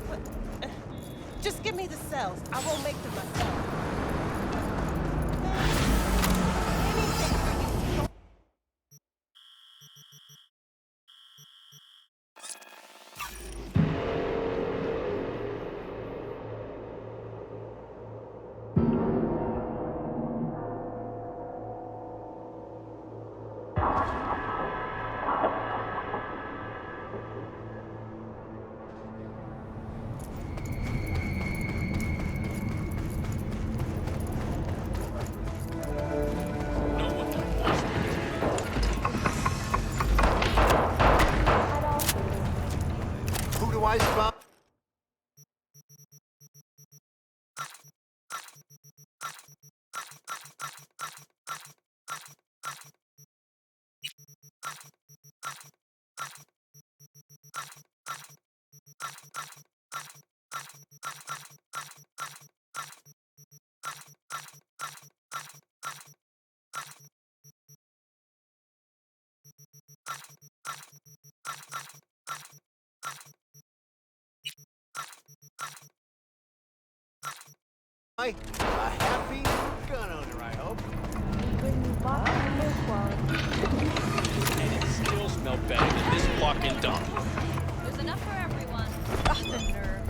What? Just give me the cells. I won't make them myself. Who do I spot? A happy gun owner, I hope. And it still smelled better than this fucking dump. There's enough for everyone. Ugh, the nerve.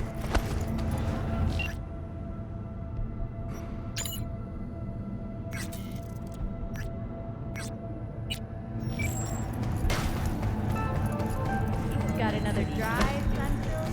Got another dry sun-filled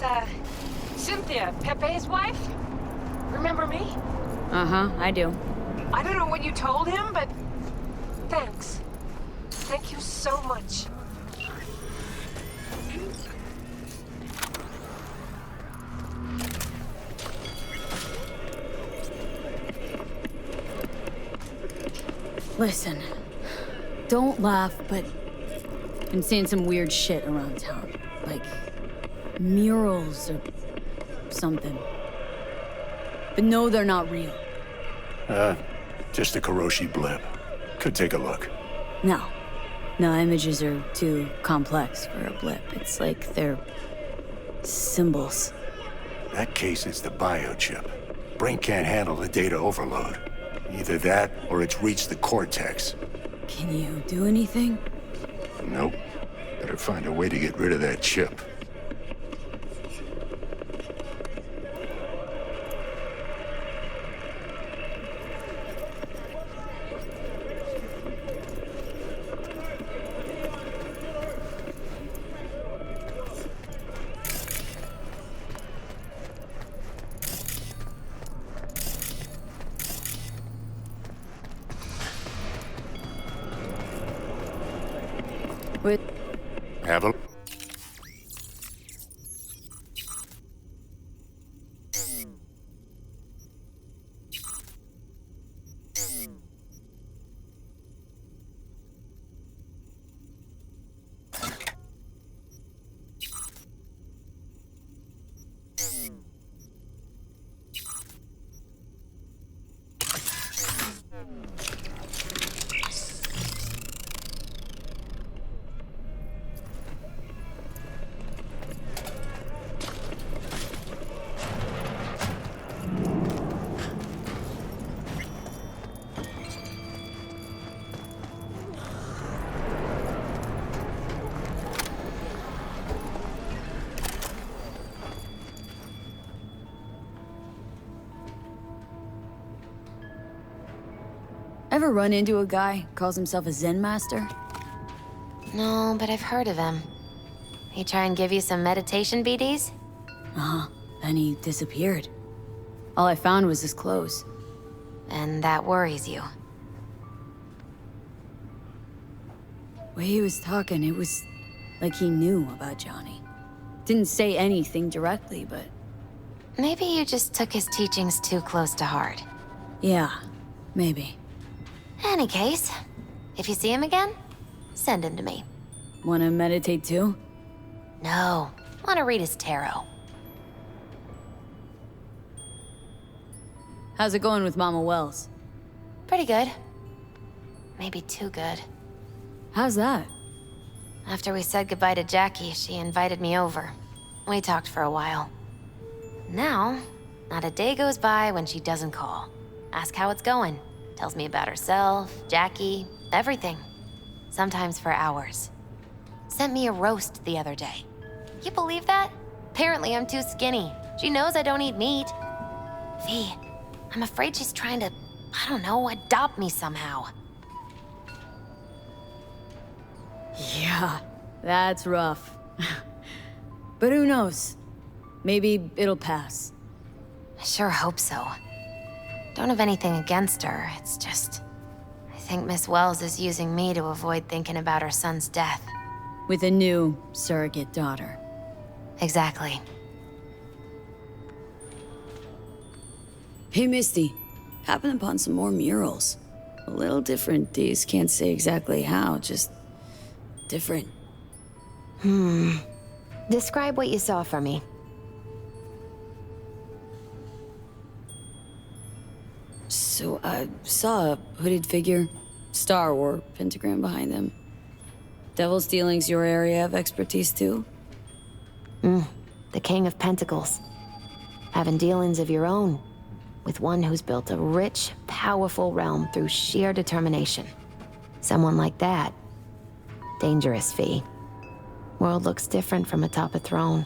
It's, Cynthia, Pepe's wife? Remember me? Uh-huh, I do. I don't know what you told him, but thanks. Thank you so much. Listen, don't laugh, but I've been seeing some weird shit around town. Like murals or something. But no, they're not real. Just a Karoshi blip. Could take a look. No. No, images are too complex for a blip. It's like they're symbols. That case is the biochip. Brain can't handle the data overload. Either that, or it's reached the cortex. Can you do anything? Nope. Better find a way to get rid of that chip. What? Have a... Ever run into a guy calls himself a Zen master? No, but I've heard of him. He try and give you some meditation BDs? Uh-huh. Then he disappeared. All I found was his clothes. And that worries you? The way he was talking, it was like he knew about Johnny. Didn't say anything directly, but... Maybe you just took his teachings too close to heart. Yeah, maybe. Any case, if you see him again, send him to me. Wanna meditate too? No, wanna read his tarot. How's it going with Mama Wells? Pretty good. Maybe too good. How's that? After we said goodbye to Jackie, she invited me over. We talked for a while. Now, not a day goes by when she doesn't call. Ask how it's going. Tells me about herself, Jackie, everything. Sometimes for hours. Sent me a roast the other day. You believe that? Apparently I'm too skinny. She knows I don't eat meat. V, I'm afraid she's trying to, I don't know, adopt me somehow. Yeah, that's rough. But who knows? Maybe it'll pass. I sure hope so. Don't have anything against her, it's just... I think Miss Wells is using me to avoid thinking about her son's death. With a new surrogate daughter. Exactly. Hey, Misty. Happened upon some more murals. A little different, Deez. Can't say exactly how, just... different. Describe what you saw for me. So I saw a hooded figure, star or pentagram behind them. Devil's Dealing's your area of expertise too? The King of Pentacles. Having dealings of your own, with one who's built a rich, powerful realm through sheer determination. Someone like that. Dangerous, V. World looks different from atop a throne.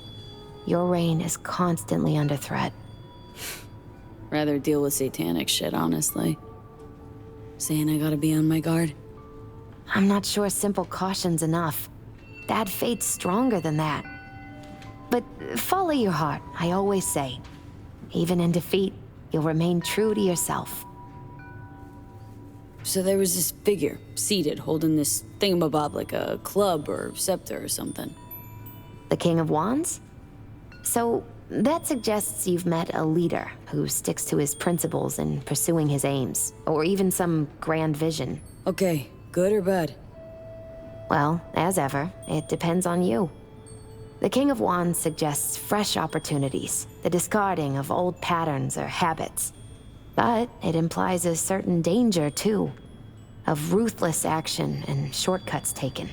Your reign is constantly under threat. Rather deal with satanic shit, honestly. Saying I gotta be on my guard. I'm not sure simple caution's enough. Bad fate's stronger than that. But follow your heart, I always say. Even in defeat, you'll remain true to yourself. So there was this figure, seated, holding this thingamabob like a club or scepter or something. The King of Wands? So, that suggests you've met a leader who sticks to his principles in pursuing his aims, or even some grand vision. Okay, good or bad? Well, as ever, it depends on you. The King of Wands suggests fresh opportunities, the discarding of old patterns or habits. But it implies a certain danger, too, of ruthless action and shortcuts taken.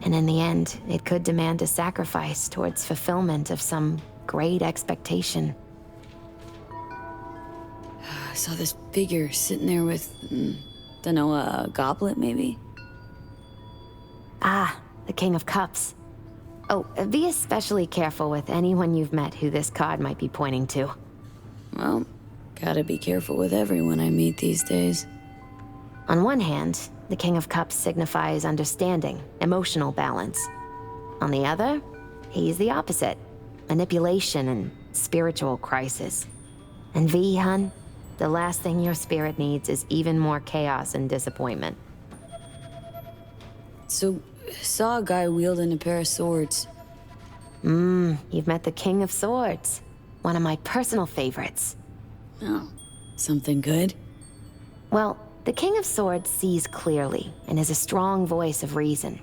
And in the end, it could demand a sacrifice towards fulfillment of some great expectation. I saw this figure sitting there with, dunno, a goblet maybe? Ah, the King of Cups. Oh, be especially careful with anyone you've met who this card might be pointing to. Well, gotta be careful with everyone I meet these days. On one hand, the King of Cups signifies understanding, emotional balance. On the other, he's the opposite, manipulation and spiritual crisis. And V, hun, the last thing your spirit needs is even more chaos and disappointment. So, saw a guy wielding a pair of swords. You've met the King of Swords, one of my personal favorites. Oh, something good? Well, the King of Swords sees clearly and is a strong voice of reason.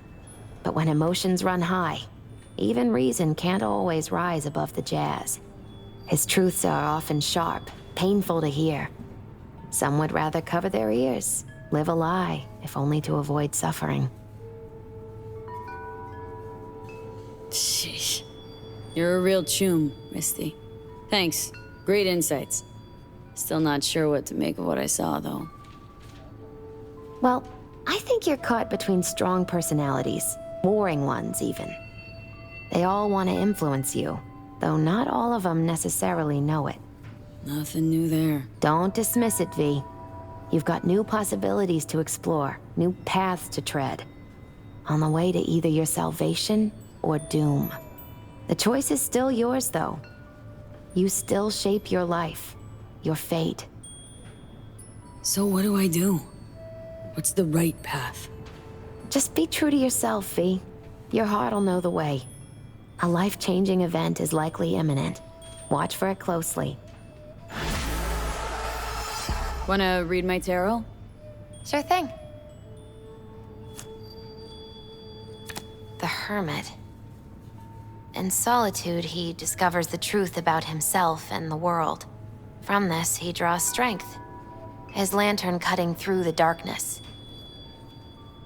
But when emotions run high, even reason can't always rise above the jazz. His truths are often sharp, painful to hear. Some would rather cover their ears, live a lie, if only to avoid suffering. Sheesh. You're a real chum, Misty. Thanks. Great insights. Still not sure what to make of what I saw, though. Well, I think you're caught between strong personalities, warring ones even. They all want to influence you, though not all of them necessarily know it. Nothing new there. Don't dismiss it, V. You've got new possibilities to explore, new paths to tread. On the way to either your salvation or doom. The choice is still yours, though. You still shape your life, your fate. So what do I do? What's the right path? Just be true to yourself, V. Your heart'll know the way. A life-changing event is likely imminent. Watch for it closely. Wanna read my tarot? Sure thing. The Hermit. In solitude, he discovers the truth about himself and the world. From this, he draws strength. His lantern cutting through the darkness.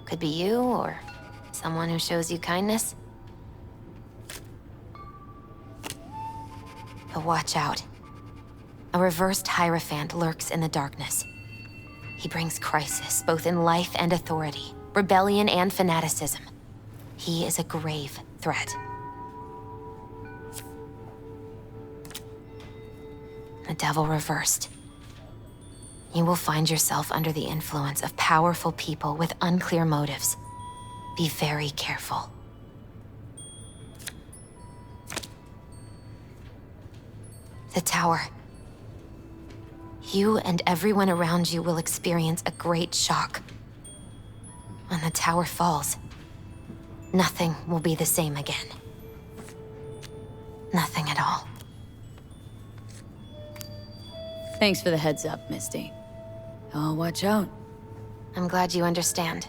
Could be you, or someone who shows you kindness. But watch out. A reversed Hierophant lurks in the darkness. He brings crisis, both in life and authority, rebellion and fanaticism. He is a grave threat. The Devil reversed. You will find yourself under the influence of powerful people with unclear motives. Be very careful. The Tower. You and everyone around you will experience a great shock. When the tower falls, nothing will be the same again. Nothing at all. Thanks for the heads up, Misty. I'll watch out. I'm glad you understand.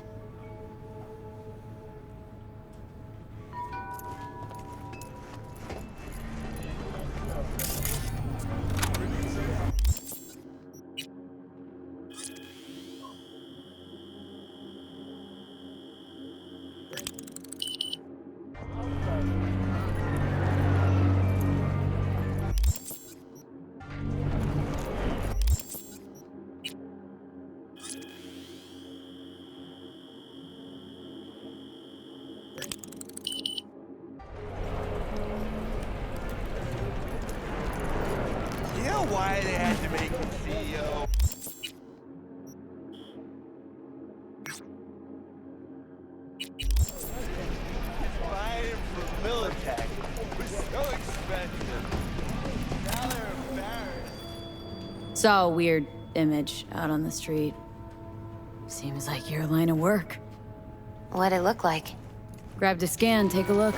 You know why they had to make him CEO? Fired him for Militech. Now they're embarrassed. Saw a weird image out on the street. Seems like your line of work. What'd it look like? Grabbed a scan, take a look.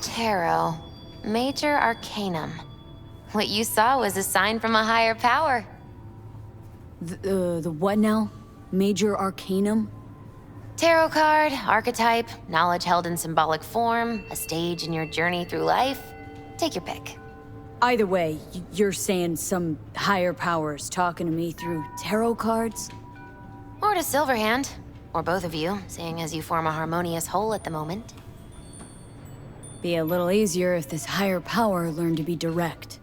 Tarot. Major Arcanum. What you saw was a sign from a higher power. The what now? Major Arcanum? Tarot card, archetype, knowledge held in symbolic form, a stage in your journey through life. Take your pick. Either way, you're saying some higher powers talking to me through tarot cards? Or to Silverhand. Or both of you, seeing as you form a harmonious whole at the moment. Be a little easier if this higher power learned to be direct.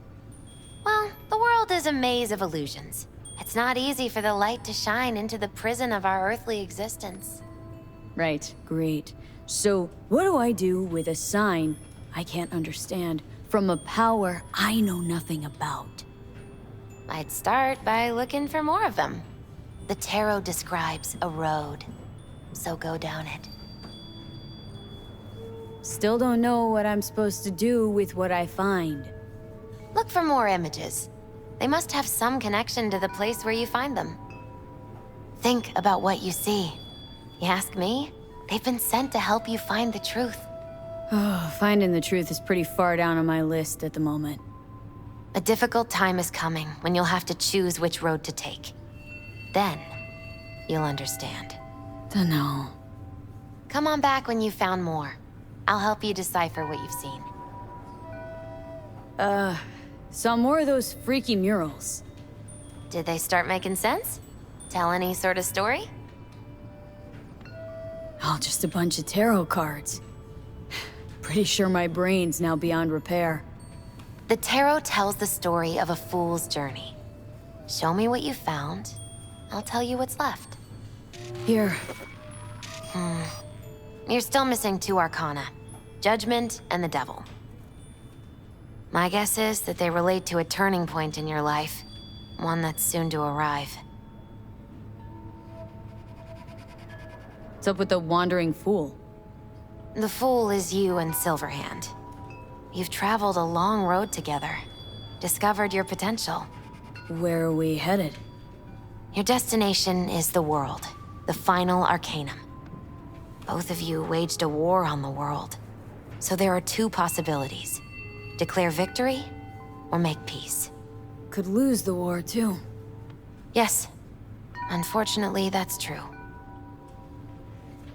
Well, the world is a maze of illusions. It's not easy for the light to shine into the prison of our earthly existence. Right, great. So, what do I do with a sign I can't understand from a power I know nothing about? I'd start by looking for more of them. The tarot describes a road, so go down it. Still don't know what I'm supposed to do with what I find. Look for more images. They must have some connection to the place where you find them. Think about what you see. You ask me? They've been sent to help you find the truth. Oh, finding the truth is pretty far down on my list at the moment. A difficult time is coming when you'll have to choose which road to take. Then, you'll understand. Dunno. Come on back when you've found more. I'll help you decipher what you've seen. Saw more of those freaky murals. Did they start making sense? Tell any sort of story? Oh, just a bunch of tarot cards. Pretty sure my brain's now beyond repair. The tarot tells the story of a fool's journey. Show me what you found. I'll tell you what's left. Here. You're still missing 2 arcana. Judgment and the Devil. My guess is that they relate to a turning point in your life. One that's soon to arrive. What's up with the Wandering Fool? The Fool is you and Silverhand. You've traveled a long road together. Discovered your potential. Where are we headed? Your destination is the world. The final Arcanum. Both of you waged a war on the world. So there are 2 possibilities. Declare victory, or make peace. Could lose the war, too. Yes. Unfortunately, that's true.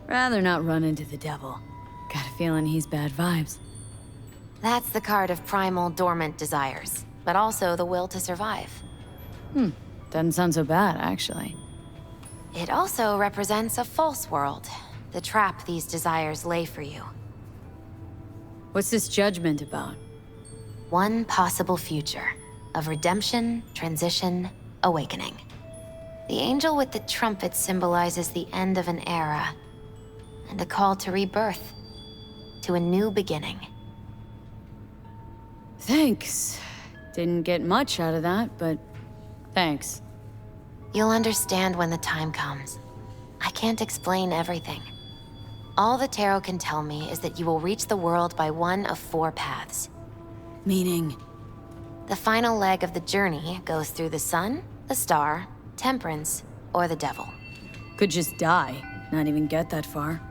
Rather not run into the devil. Got a feeling he's bad vibes. That's the card of primal, dormant desires, but also the will to survive. Doesn't sound so bad, actually. It also represents a false world, the trap these desires lay for you. What's this judgment about? One possible future of redemption, transition, awakening. The angel with the trumpet symbolizes the end of an era and a call to rebirth, to a new beginning. Thanks. Didn't get much out of that, but thanks. You'll understand when the time comes. I can't explain everything. All the tarot can tell me is that you will reach the world by one of 4 paths. Meaning? The final leg of the journey goes through the sun, the star, temperance, or the devil. Could just die, not even get that far.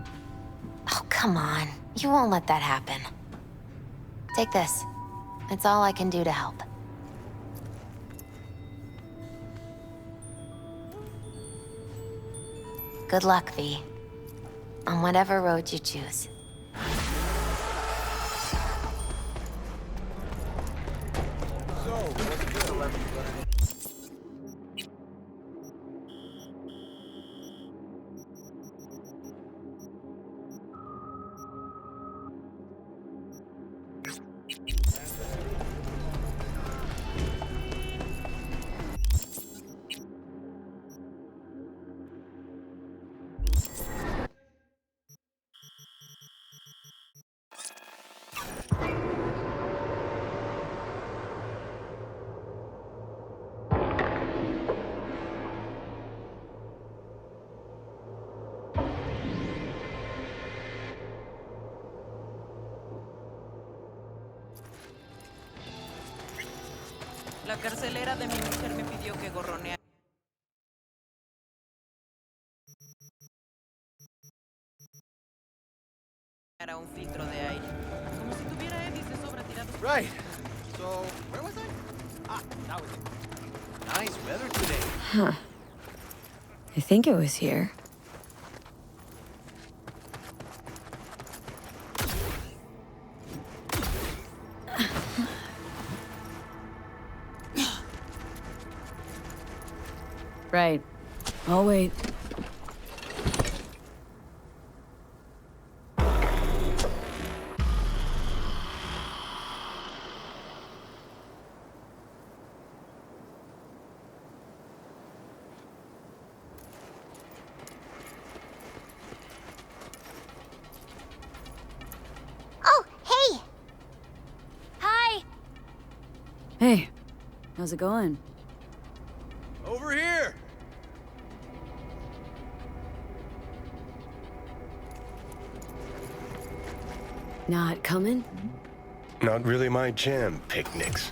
Oh, come on. You won't let that happen. Take this. It's all I can do to help. Good luck, V. On whatever road you choose. La carcelera de mi mujer me pidió que gorroneara un filtro de aire. Como si tuviera Edis de sobra tirados. Right. So, where was I? Ah, that was it. Nice weather today. Huh. I think it was here. Right. I'll wait. Oh, hey! Hi! Hey, how's it going? Over here! Not coming? Not really my jam, picnics.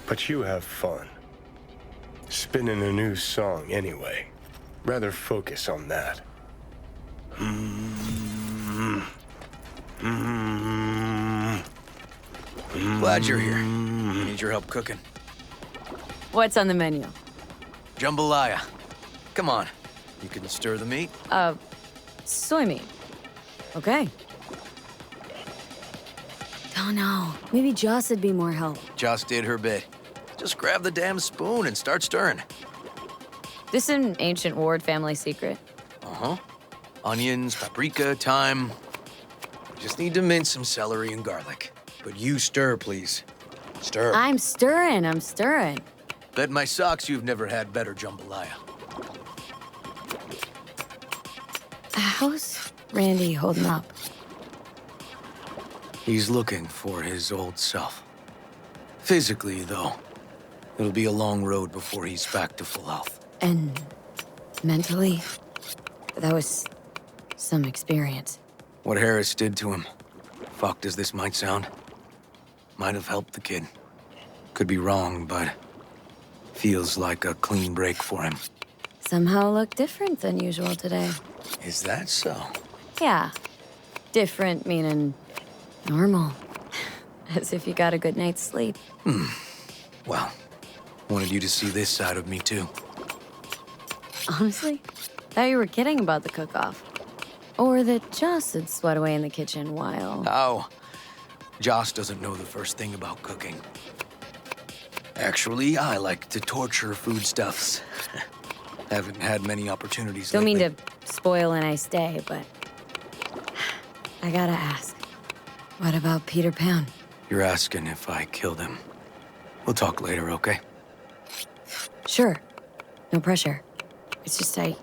But you have fun. Spinning a new song anyway. Rather focus on that. Glad you're here. Need your help cooking. What's on the menu? Jambalaya. Come on. You can stir the meat? Soy meat. Okay. Oh no, maybe Joss would be more help. Joss did her bit. Just grab the damn spoon and start stirring. This an ancient Ward family secret? Uh-huh. Onions, paprika, thyme. Just need to mince some celery and garlic. But you stir, please. Stir. I'm stirring. Bet my socks you've never had better jambalaya. How's Randy holding up? He's looking for his old self. Physically, though, it'll be a long road before he's back to full health. And mentally? That was some experience. What Harris did to him, fucked as this might sound, might have helped the kid. Could be wrong, but feels like a clean break for him. Somehow look different than usual today. Is that so? Yeah. Different meaning normal. As if you got a good night's sleep. Well, wanted you to see this side of me, too. Honestly, thought you were kidding about the cook-off. Or that Joss had sweat away in the kitchen while... Oh. Joss doesn't know the first thing about cooking. Actually, I like to torture foodstuffs. Haven't had many opportunities Don't lately. mean to spoil a nice day, but... I gotta ask. What about Peter Pan? You're asking if I killed him. We'll talk later, okay? Sure. No pressure. It's just you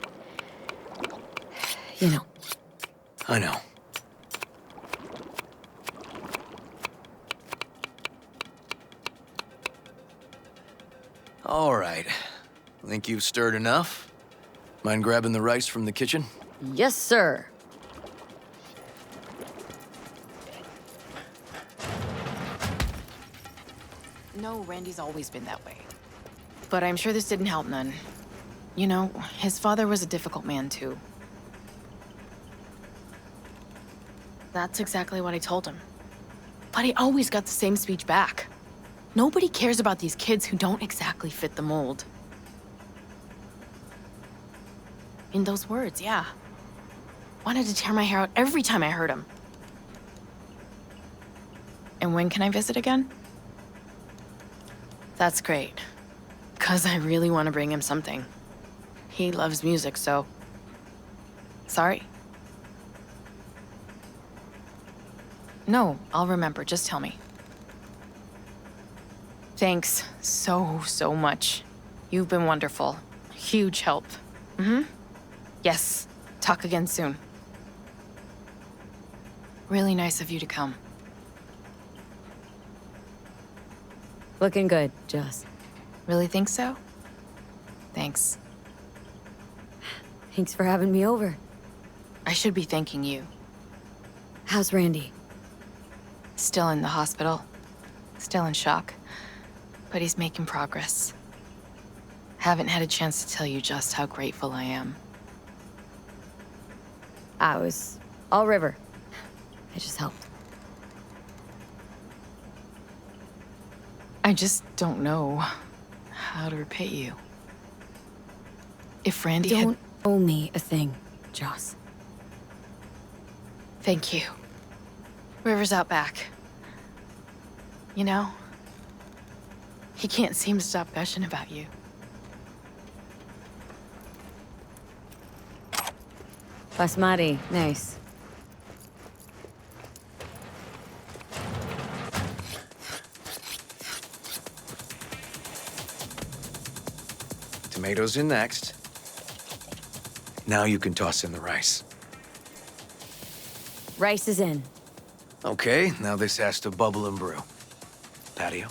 know. I know. All right. Think you've stirred enough? Mind grabbing the rice from the kitchen? Yes, sir. No, Randy's always been that way. But I'm sure this didn't help none. You know, his father was a difficult man, too. That's exactly what I told him. But he always got the same speech back. Nobody cares about these kids who don't exactly fit the mold. In those words, yeah. Wanted to tear my hair out every time I heard him. And when can I visit again? That's great. 'Cause I really want to bring him something. He loves music, so... Sorry? No, I'll remember. Just tell me. Thanks so much. You've been wonderful. Huge help. Yes. Talk again soon. Really nice of you to come. Looking good, Joss. Really think so? Thanks. Thanks for having me over. I should be thanking you. How's Randy? Still in the hospital. Still in shock. But he's making progress. Haven't had a chance to tell you just how grateful I am. I was all River. I just helped. I just don't know how to repay you. If Randy Don't owe me a thing, Joss. Thank you. River's out back. You know, he can't seem to stop gushing about you. Basmati, nice. Tomatoes in next. Now you can toss in the rice. Rice is in. Okay, now this has to bubble and brew. Patio.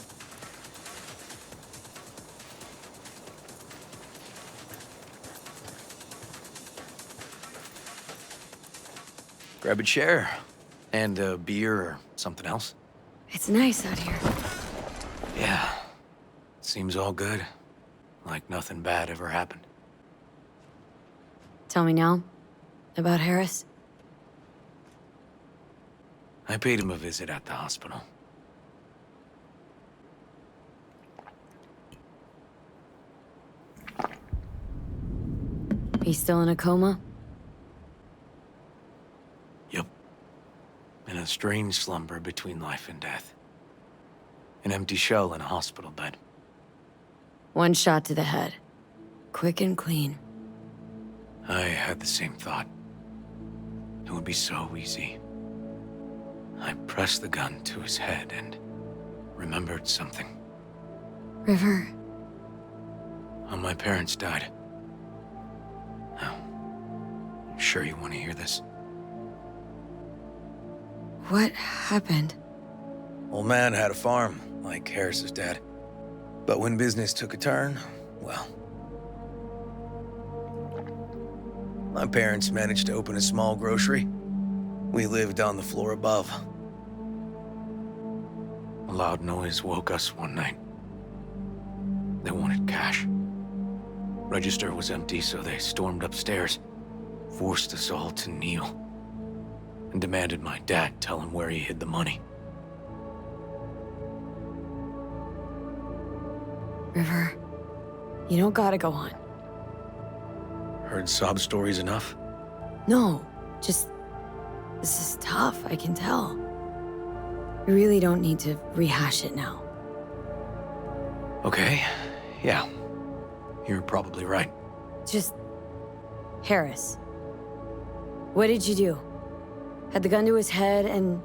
Grab a chair. And a beer or something else. It's nice out here. Yeah. Seems all good. Like nothing bad ever happened. Tell me now about Harris. I paid him a visit at the hospital. He's still in a coma? Yep. In a strange slumber between life and death. An empty shell in a hospital bed. One shot to the head. Quick and clean. I had the same thought. It would be so easy. I pressed the gun to his head and remembered something. River. How my parents died. Now, you sure you want to hear this? What happened? Old man had a farm, like Harris's dad. But when business took a turn, well... My parents managed to open a small grocery. We lived on the floor above. A loud noise woke us one night. They wanted cash. Register was empty, so they stormed upstairs, forced us all to kneel, and demanded my dad tell him where he hid the money. River, you don't gotta go on. Heard sob stories enough? No, just... This is tough, I can tell. You really don't need to rehash it now. Okay, yeah. You're probably right. Just... Harris. What did you do? Had the gun to his head and...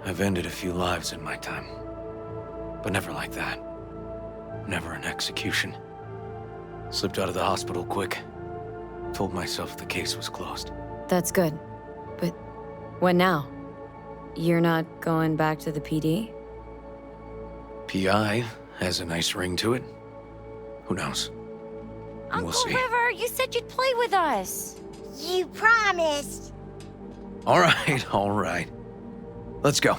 I've ended a few lives in my time. But never like that. Never an execution. Slipped out of the hospital quick. Told myself the case was closed. That's good. But what now? You're not going back to the PD? PI has a nice ring to it. Who knows? We'll see. River, you said you'd play with us. You promised. All right. Let's go.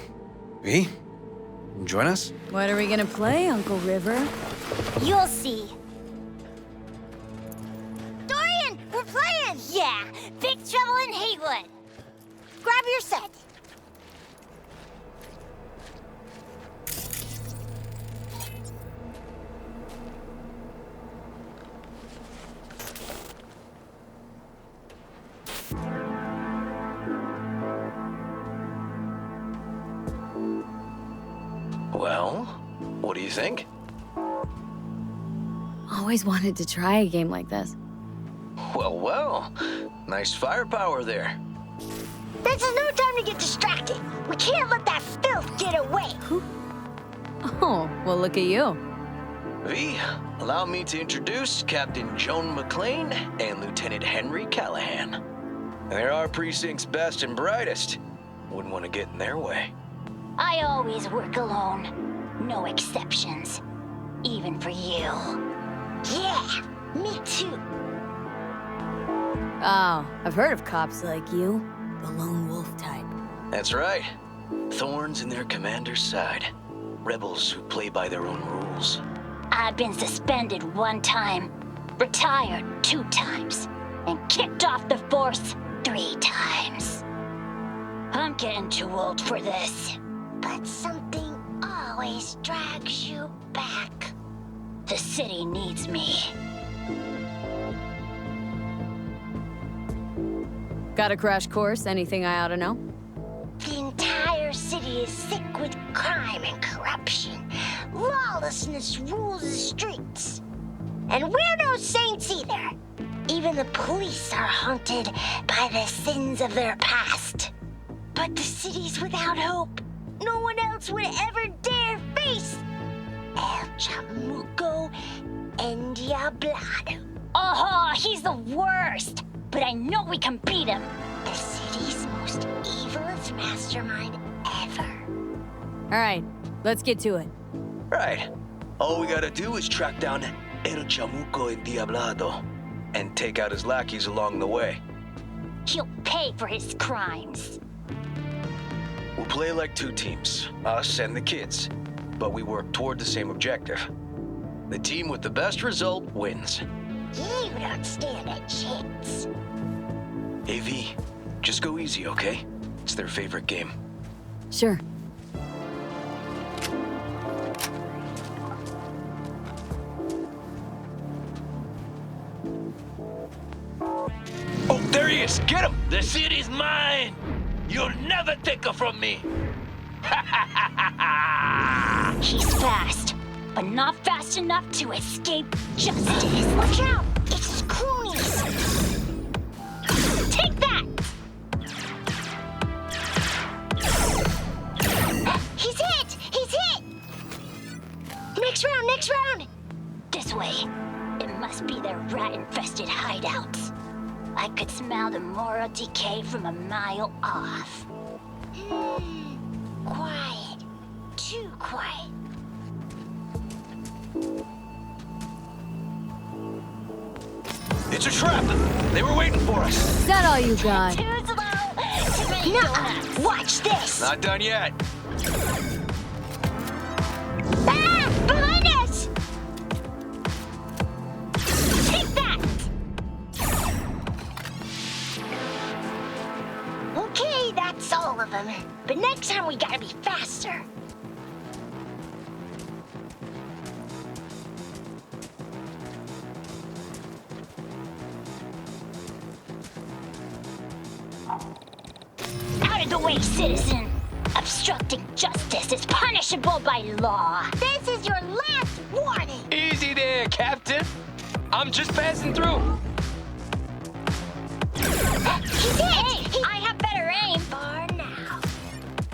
V, join us? What are we gonna play, Uncle River? You'll see. Dorian, we're playing! Yeah, Big Trouble in Haywood. Grab your set. Well, what do you think? Always wanted to try a game like this. Well. Nice firepower there. This is no time to get distracted. We can't let that filth get away. Oh, well, look at you. V, allow me to introduce Captain Joan McClane and Lieutenant Henry Callahan. They're our precinct's best and brightest. Wouldn't want to get in their way. I always work alone. No exceptions. Even for you. Yeah, me too. Oh, I've heard of cops like you. The lone wolf type. That's right. Thorns in their commander's side. Rebels who play by their own rules. I've been suspended 1 time, retired 2 times, and kicked off the force 3 times. I'm getting too old for this. But something always drags you back. The city needs me. Got a crash course? Anything I ought to know? The entire city is sick with crime and corruption. Lawlessness rules the streets. And we're no saints either. Even the police are haunted by the sins of their past. But the city's without hope. No one else would ever dare face El Chamuco Endiablado. Oh, he's the worst. But I know we can beat him. The city's most evilest mastermind ever. All right, let's get to it. Right. All we gotta do is track down El Chamuco Endiablado and take out his lackeys along the way. He'll pay for his crimes. We'll play like 2 teams, us and the kids, but we work toward the same objective. The team with the best result wins. You don't stand a chance. AV, just go easy, okay? It's their favorite game. Sure. Oh, there he is! Get him! The city's mine! You'll never take her from me! He's fast, but not fast enough to escape justice. Watch out! It's his cronies! Take that! He's hit! He's hit! Next round, next round! This way. It must be their rat-infested hideouts. I could smell the moral decay from a mile off. Quiet. Too quiet. It's a trap! They were waiting for us! Is that all you got? Too slow! No! Watch this! Not done yet! Ah! Behind us! Take that! Okay, that's all of them. But next time we gotta be faster. Out of the way, citizen! Obstructing justice is punishable by law. This is your last warning! Easy there, Captain! I'm just passing through! He's hit! I have better aim! For now.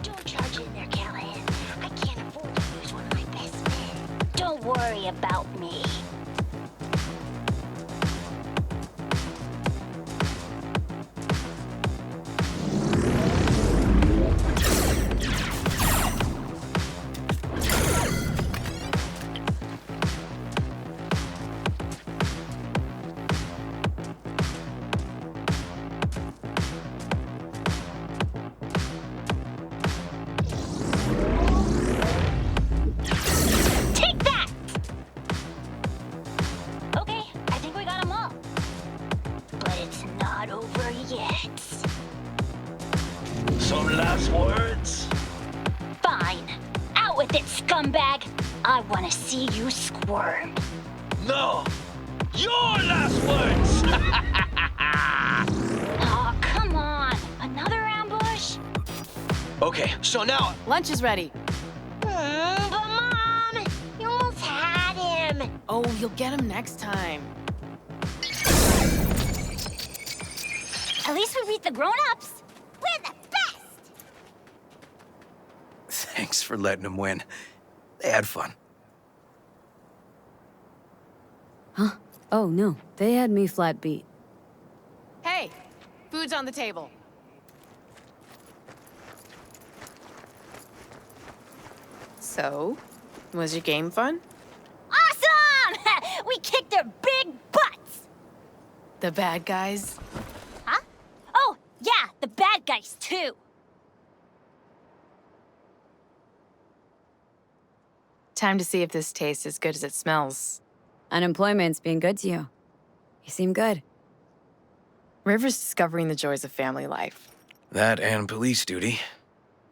Don't charge in there, Callahan. I can't afford to lose one of my best men. Don't worry about me. Take that! Okay, I think we got them all. But it's not over yet. Some last words? Fine. Out with it, scumbag. I want to see you squirm. No! Your last words! Oh, come on. Another ambush? Okay, so now... Lunch is ready. But Mom, you almost had him. Oh, you'll get him next time. At least we beat the grown-ups. We're the best. Thanks for letting them win. They had fun. Huh? Oh, no. They had me flat beat. Hey, food's on the table. So, was your game fun? Awesome! We kicked their big butts. The bad guys? Huh? Oh, yeah, the bad guys, too. Time to see if this tastes as good as it smells. Unemployment's been good to you. You seem good. River's discovering the joys of family life. That and police duty.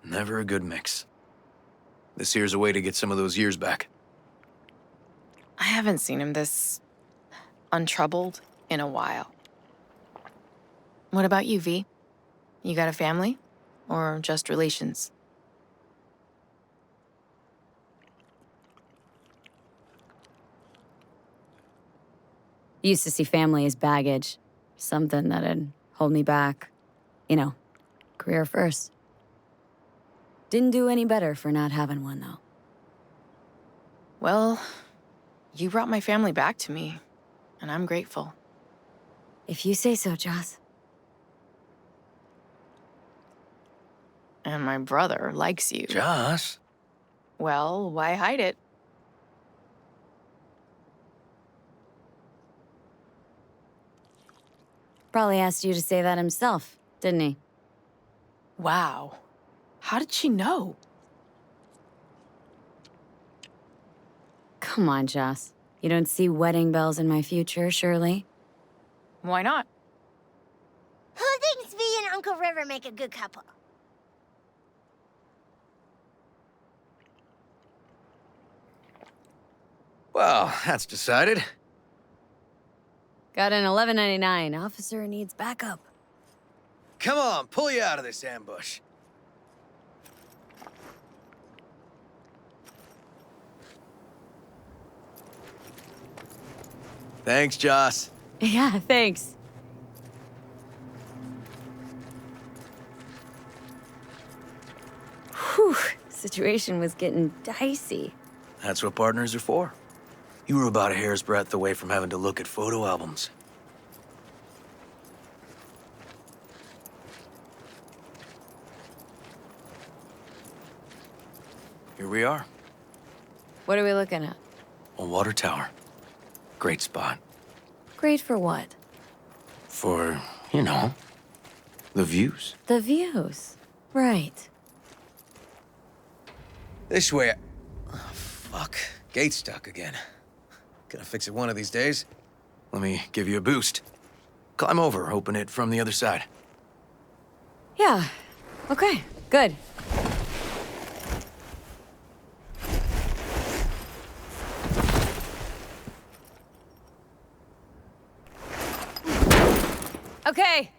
Never a good mix. This here's a way to get some of those years back. I haven't seen him this untroubled in a while. What about you, V? You got a family? Or just relations? Used to see family as baggage. Something that'd hold me back. You know, career first. Didn't do any better for not having one, though. Well, you brought my family back to me, and I'm grateful. If you say so, Joss. And my brother likes you. Joss? Well, why hide it? Probably asked you to say that himself, didn't he? Wow. How did she know? Come on, Joss. You don't see wedding bells in my future, surely? Why not? Who thinks V and Uncle River make a good couple? Well, that's decided. Got an $11.99. Officer needs backup. Come on, pull you out of this ambush. Thanks, Joss. Yeah, thanks. Whew, situation was getting dicey. That's what partners are for. You were about a hair's breadth away from having to look at photo albums. Here we are. What are we looking at? A water tower. Great spot. Great for what? For, you know, the views. The views. Right. This way. Oh, fuck. Gate's stuck again. Gonna fix it one of these days. Let me give you a boost. Climb over, open it from the other side. Yeah. Okay, good. Okay.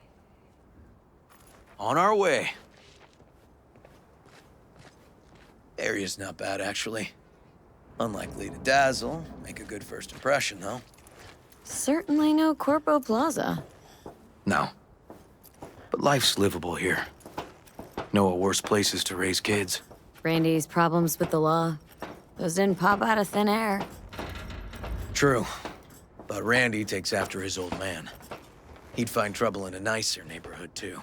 On our way. Area's not bad, actually. Unlikely to dazzle. Make a good first impression, though. Certainly no Corpo Plaza. No. But life's livable here. Know of worse places to raise kids. Randy's problems with the law. Those didn't pop out of thin air. True. But Randy takes after his old man. He'd find trouble in a nicer neighborhood, too.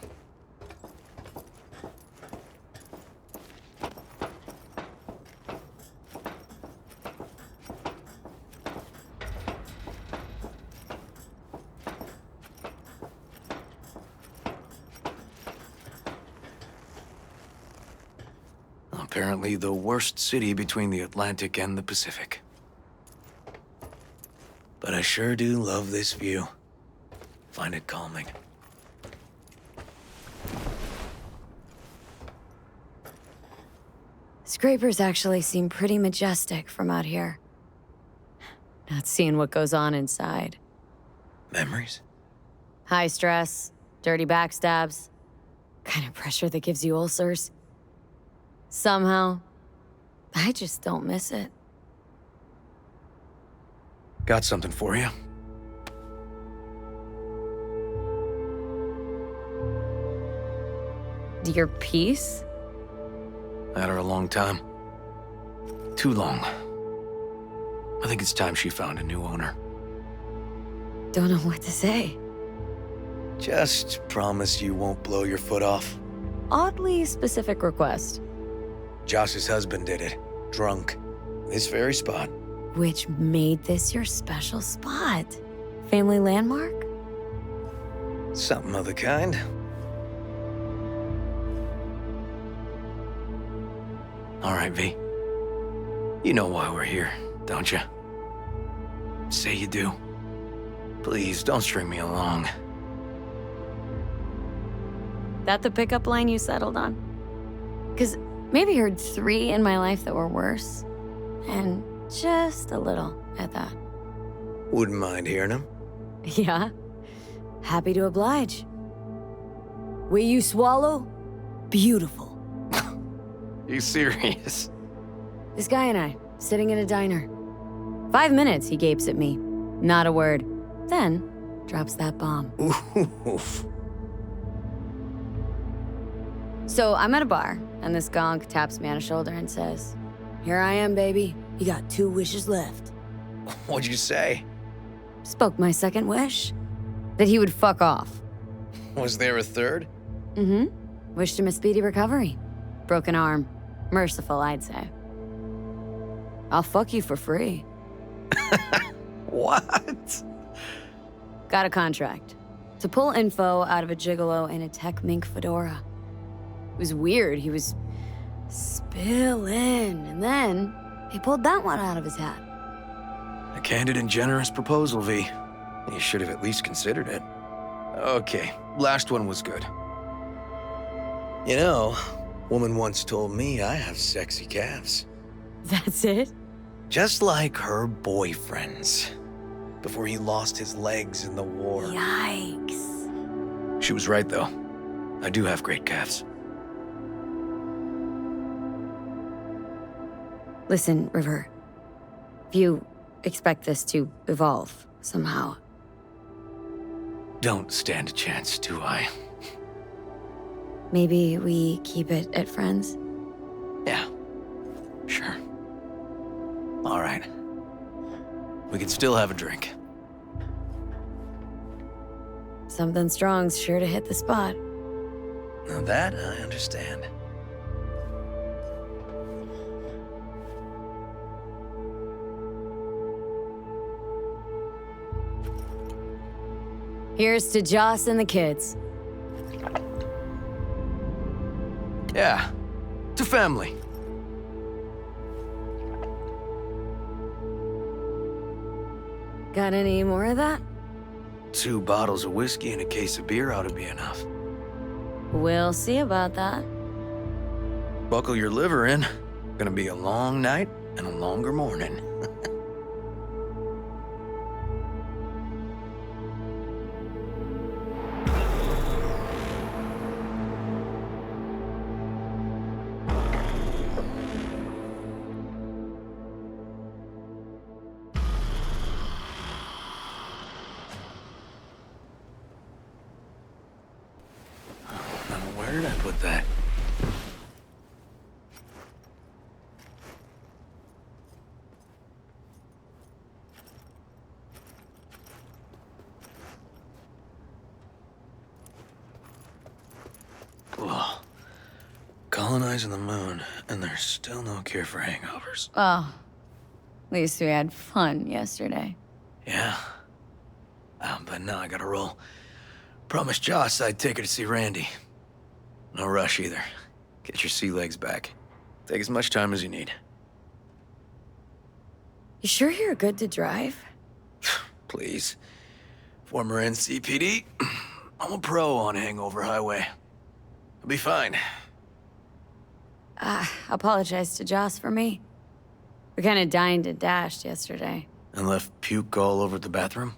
Apparently the worst city between the Atlantic and the Pacific. But I sure do love this view. Find it calming. Scrapers actually seem pretty majestic from out here. Not seeing what goes on inside. Memories? High stress, dirty backstabs, kind of pressure that gives you ulcers. Somehow, I just don't miss it. Got something for you. Your piece? Had her a long time. Too long. I think it's time she found a new owner. Don't know what to say. Just promise you won't blow your foot off. Oddly specific request. Josh's husband did it. Drunk. This very spot. Which made this your special spot? Family landmark? Something of the kind. All right, V. You know why we're here, don't you? Say you do. Please, don't string me along. That the pickup line you settled on? Because maybe heard 3 in my life that were worse. And just a little at that. Wouldn't mind hearing them. Yeah. Happy to oblige. Will you swallow? Beautiful. You serious? This guy and I, sitting in a diner. 5 minutes, he gapes at me. Not a word. Then, drops that bomb. Oof. So I'm at a bar, and this gonk taps me on the shoulder and says, "Here I am, baby. You got 2 wishes left." What'd you say? Spoke my second wish. That he would fuck off. Was there a third? Mm-hmm. Wished him a speedy recovery. Broken arm. Merciful, I'd say. I'll fuck you for free. What? Got a contract. To pull info out of a gigolo in a tech mink fedora. It was weird. He was spilling. And then he pulled that one out of his hat. A candid and generous proposal, V. You should have at least considered it. Okay, last one was good. You know, woman once told me I have sexy calves. That's it? Just like her boyfriend's. Before he lost his legs in the war. Yikes. She was right, though. I do have great calves. Listen, River. If you expect this to evolve somehow. Don't stand a chance, do I? Maybe we keep it at friends? Yeah, sure. All right. We can still have a drink. Something strong's sure to hit the spot. Now that I understand. Here's to Joss and the kids. Yeah, to family. Got any more of that? 2 bottles of whiskey and a case of beer ought to be enough. We'll see about that. Buckle your liver in. Gonna be a long night and a longer morning. Where did I put that? Whoa. Colonizing the moon, and there's still no cure for hangovers. Oh, at least we had fun yesterday. Yeah. But now I gotta roll. Promised Joss I'd take her to see Randy. No rush either. Get your sea legs back. Take as much time as you need. You sure you're good to drive? Please. Former NCPD. I'm a pro on Hangover Highway. I'll be fine. Apologize to Joss for me. We kinda dined and dashed yesterday. And left puke all over the bathroom?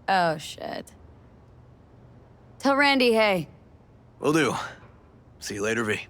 Oh, shit. Tell Randy, hey. Will do. See you later, V.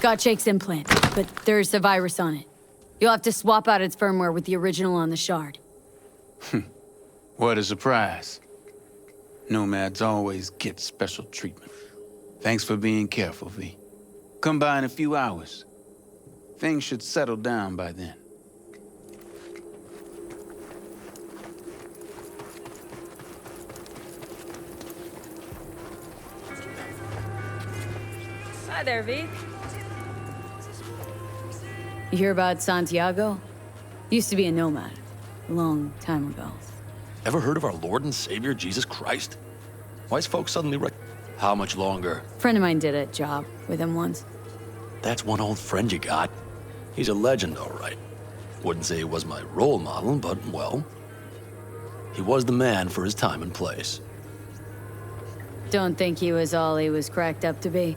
Got Jake's implant, but there's a virus on it. You'll have to swap out its firmware with the original on the shard. What a surprise. Nomads always get special treatment. Thanks for being careful, V. Come by in a few hours. Things should settle down by then. Hi there, V. You hear about Santiago? Used to be a nomad. A long time ago. Ever heard of our Lord and Savior, Jesus Christ? Why is folks suddenly How much longer? Friend of mine did a job with him once. That's one old friend you got. He's a legend, all right. Wouldn't say he was my role model, but, well, he was the man for his time and place. Don't think he was all he was cracked up to be.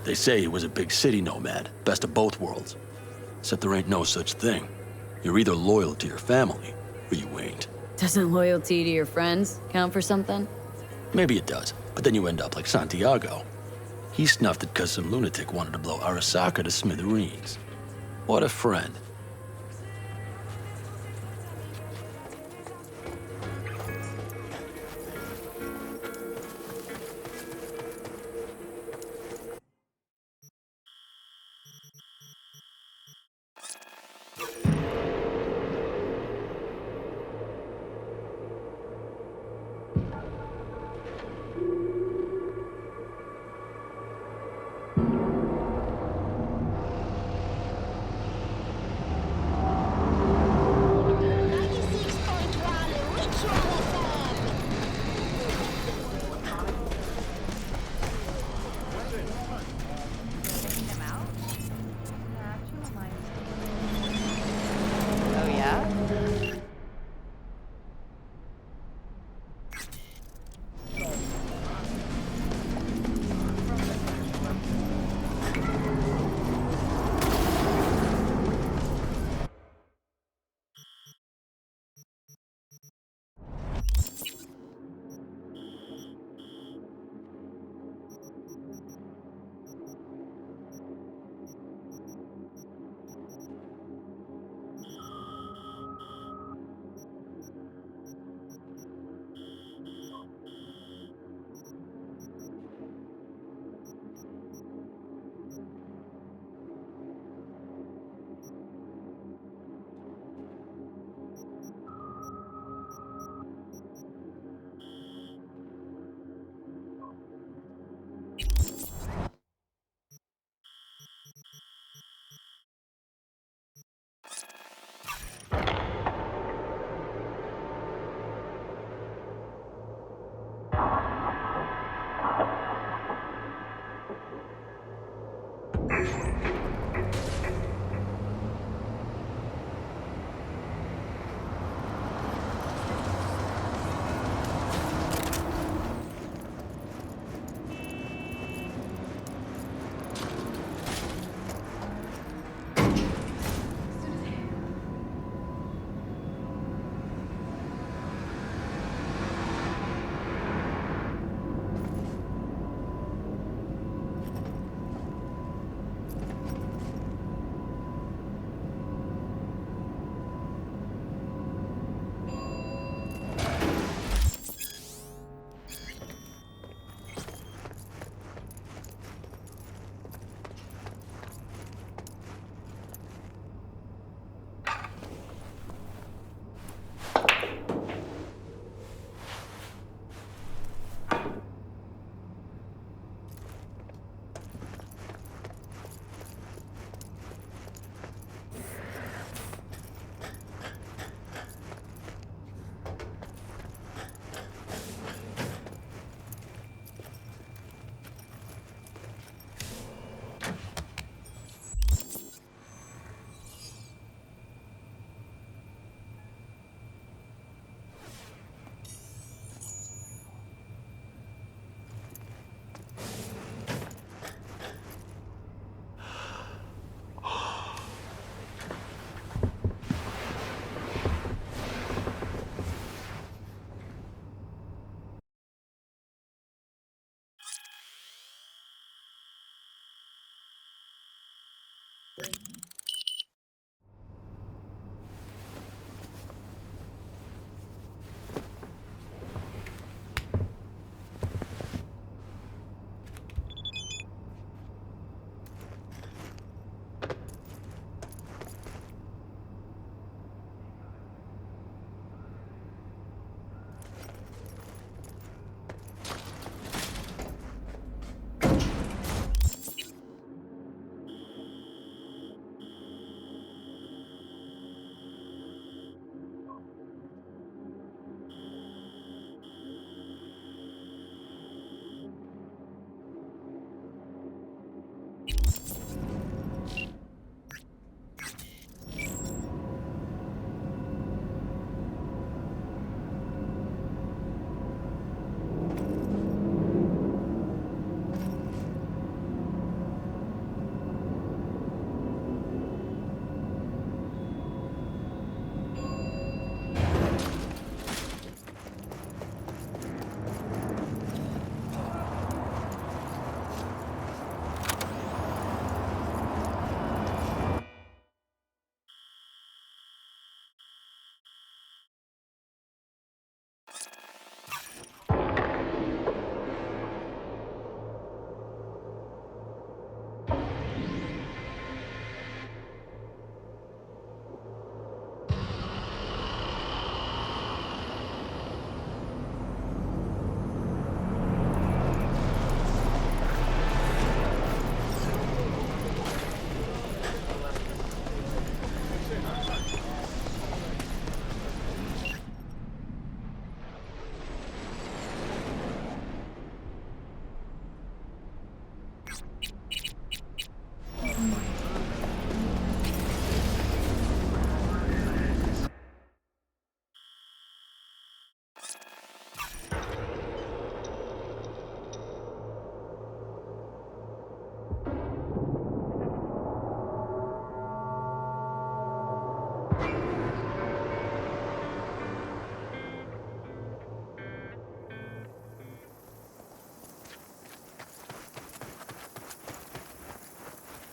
They say he was a big city nomad, best of both worlds. Except there ain't no such thing. You're either loyal to your family, or you ain't. Doesn't loyalty to your friends count for something? Maybe it does, but then you end up like Santiago. He snuffed it because some lunatic wanted to blow Arasaka to smithereens. What a friend.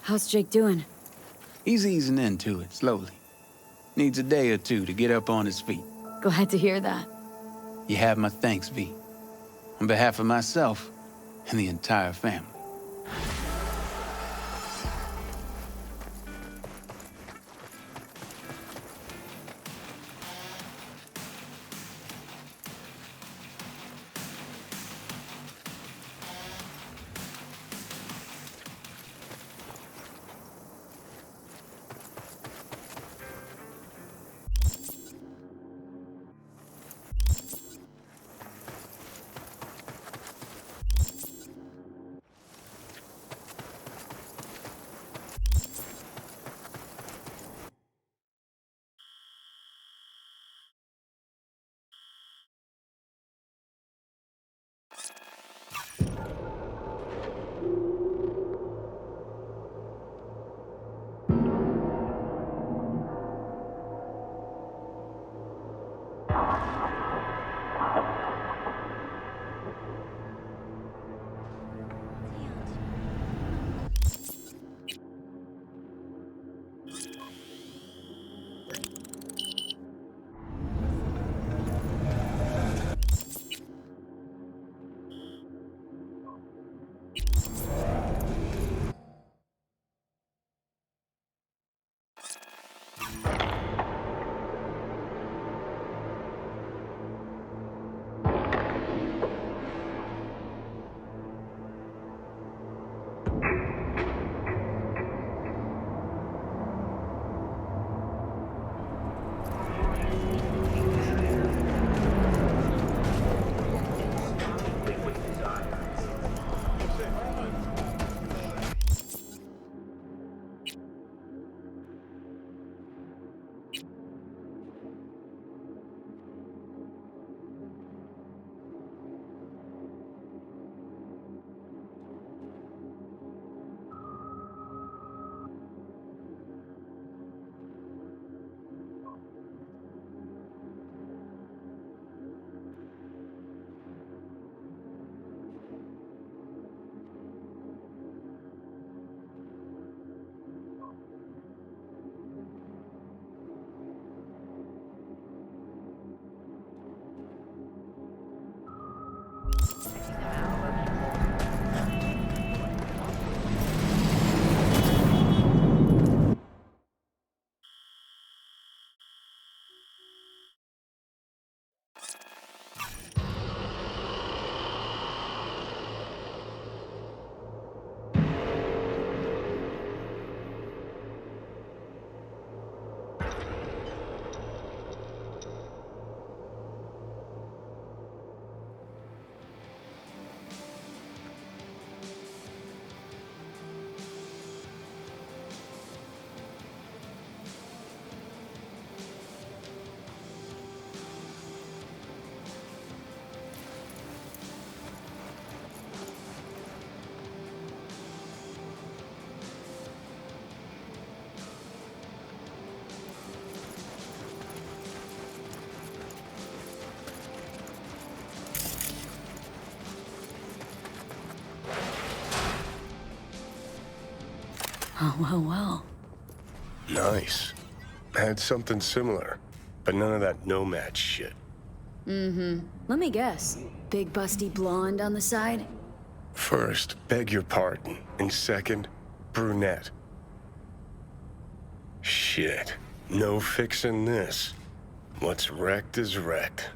How's Jake doing? He's easing into it, slowly. Needs a day or two to get up on his feet. Glad to hear that. You have my thanks, V. On behalf of myself and the entire family. Oh, well. Nice. Had something similar, but none of that nomad shit. Mm-hmm. Let me guess. Big busty blonde on the side? First, beg your pardon. And second, brunette. Shit. No fixing this. What's wrecked is wrecked.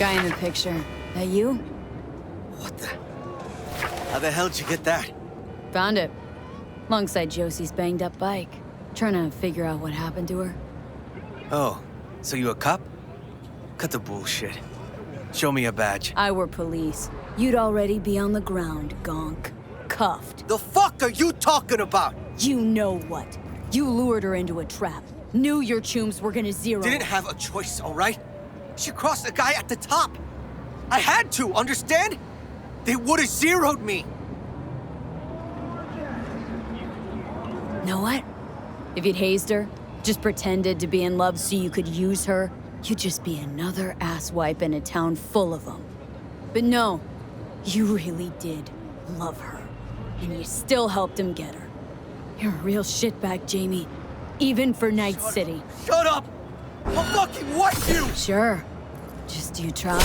Guy in the picture. That you? What the? How the hell did you get that? Found it. Alongside Josie's banged up bike. Trying to figure out what happened to her. Oh, so you a cop? Cut the bullshit. Show me a badge. I were police. You'd already be on the ground, gonk. Cuffed. The fuck are you talking about? You know what? You lured her into a trap. Knew your chooms were gonna zero. Didn't have a choice, all right? She crossed the guy at the top. I had to, understand? They would've zeroed me. Know what? If you'd hazed her, just pretended to be in love so you could use her, you'd just be another asswipe in a town full of them. But no, you really did love her. And you still helped him get her. You're a real shitbag, Jamie. Even for Night City. Shut up! I'll fucking wipe you! Sure. Just you try.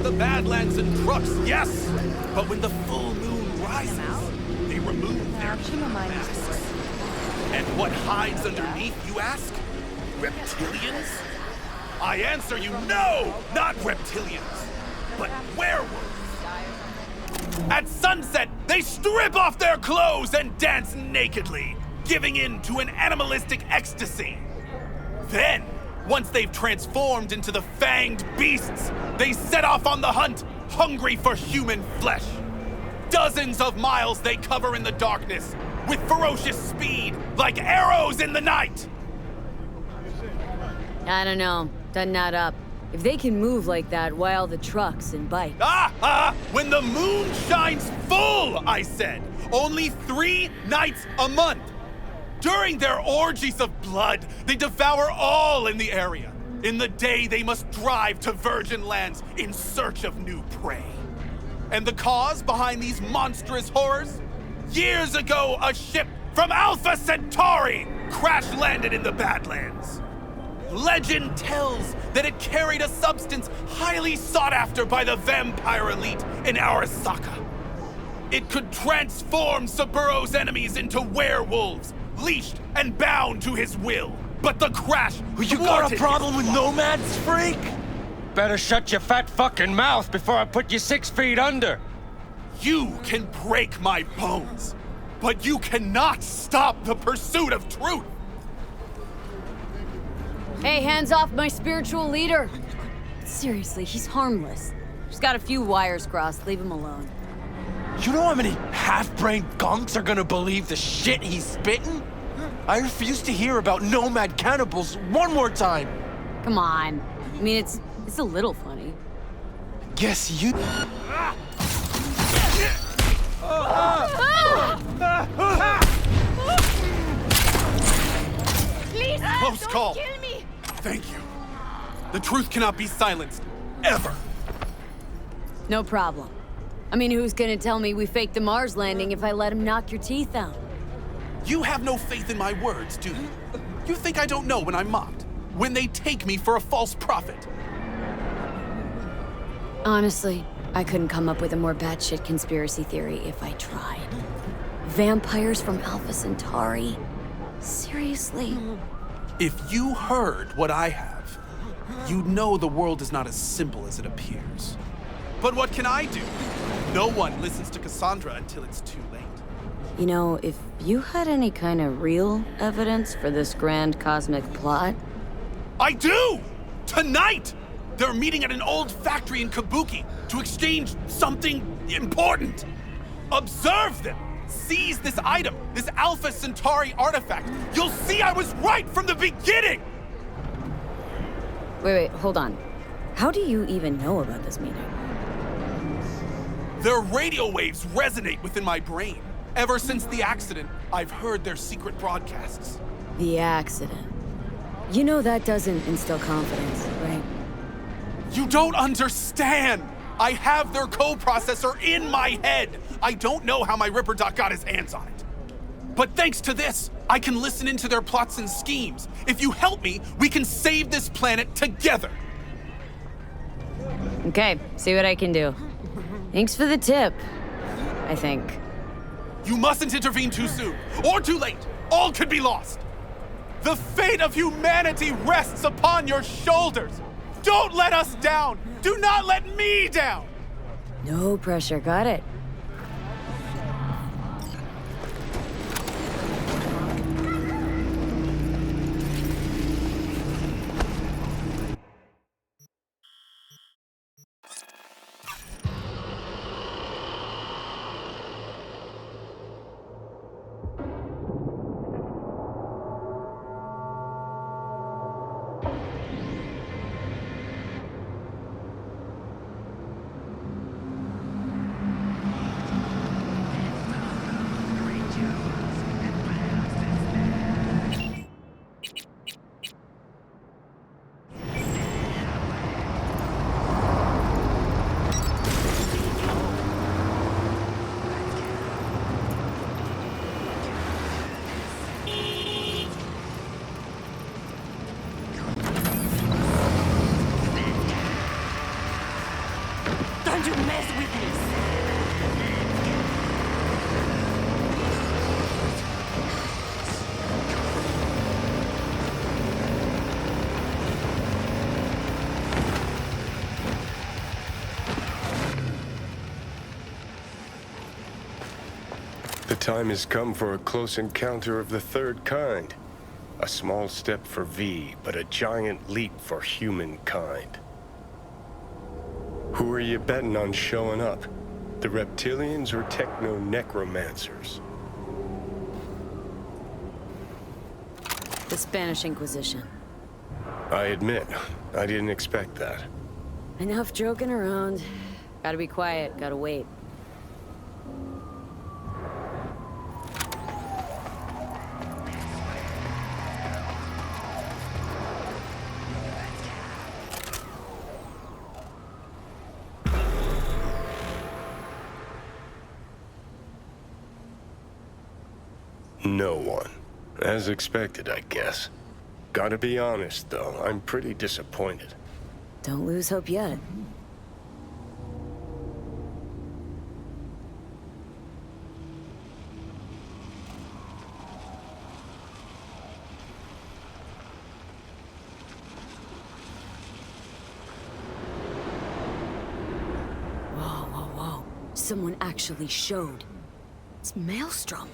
The Badlands in trucks, yes! But when the full moon rises, they remove their masks. And what hides underneath, you ask? Reptilians? I answer you, no! Not reptilians, but werewolves! At sunset, they strip off their clothes and dance nakedly, giving in to an animalistic ecstasy. Then, once they've transformed into the fanged beasts, they set off on the hunt, hungry for human flesh. Dozens of miles they cover in the darkness, with ferocious speed, like arrows in the night. I don't know. Doesn't add up. If they can move like that, why all the trucks and bikes? When the moon shines full, I said. Only 3 nights a month. During their orgies of blood, they devour all in the area. In the day, they must drive to virgin lands in search of new prey. And the cause behind these monstrous horrors? Years ago, a ship from Alpha Centauri crash-landed in the Badlands. Legend tells that it carried a substance highly sought after by the vampire elite in Arasaka. It could transform Saburo's enemies into werewolves, leashed and bound to his will. But the crash You got a problem with nomads, freak? Better shut your fat fucking mouth before I put you 6 feet under. You can break my bones, but you cannot stop the pursuit of truth. Hey, hands off my spiritual leader. Seriously, he's harmless. Just got a few wires crossed, leave him alone. You know how many half-brained gunks are gonna believe the shit he's spitting? I refuse to hear about nomad cannibals one more time. Come on. I mean, it's a little funny. Guess you... Please, Close don't call. kill me. Thank you. The truth cannot be silenced, ever. No problem. I mean, who's gonna tell me we faked the Mars landing if I let him knock your teeth out? You have no faith in my words, do you? You think I don't know when I'm mocked? When they take me for a false prophet? Honestly, I couldn't come up with a more batshit conspiracy theory if I tried. Vampires from Alpha Centauri? Seriously? If you heard what I have, you'd know the world is not as simple as it appears. But what can I do? No one listens to Cassandra until it's too late. You know, if you had any kind of real evidence for this grand cosmic plot... I do! Tonight! They're meeting at an old factory in Kabuki to exchange something important. Observe them! Seize this item, this Alpha Centauri artifact. You'll see I was right from the beginning! Wait, hold on. How do you even know about this meeting? Their radio waves resonate within my brain. Ever since the accident, I've heard their secret broadcasts. The accident. You know that doesn't instill confidence, right? You don't understand! I have their co-processor in my head! I don't know how my Ripper Doc got his hands on it. But thanks to this, I can listen into their plots and schemes. If you help me, we can save this planet together! Okay, see what I can do. Thanks for the tip, I think. You mustn't intervene too soon, or too late. All could be lost. The fate of humanity rests upon your shoulders. Don't let us down. Do not let me down. No pressure, got it. Don't you mess with this. The time has come for a close encounter of the third kind. A small step for V, but a giant leap for humankind. Who are you betting on showing up? The reptilians or techno-necromancers? The Spanish Inquisition. I admit, I didn't expect that. Enough joking around. Gotta be quiet, gotta wait. No one. As expected, I guess. Gotta be honest, though, I'm pretty disappointed. Don't lose hope yet. Whoa. Someone actually showed. It's Maelstrom.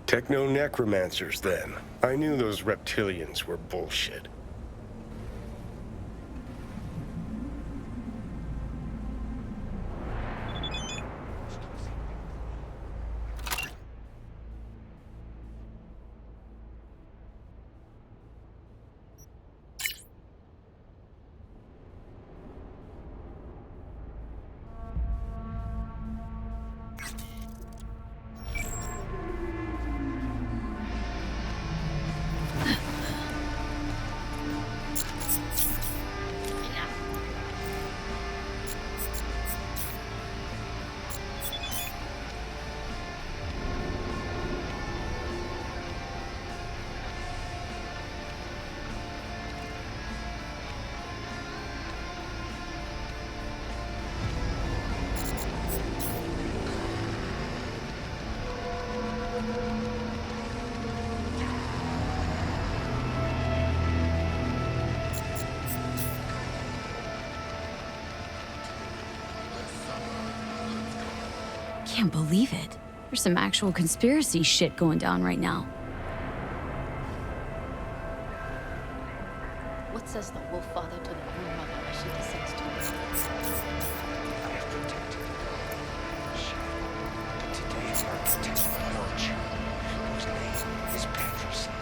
Techno-necromancers, then. I knew those reptilians were bullshit. Can't believe it. There's some actual conspiracy shit going down right now. What says the Wolf Father to the Moon Mother as she descends to earth? Today's architect virtue, whose name is patricide.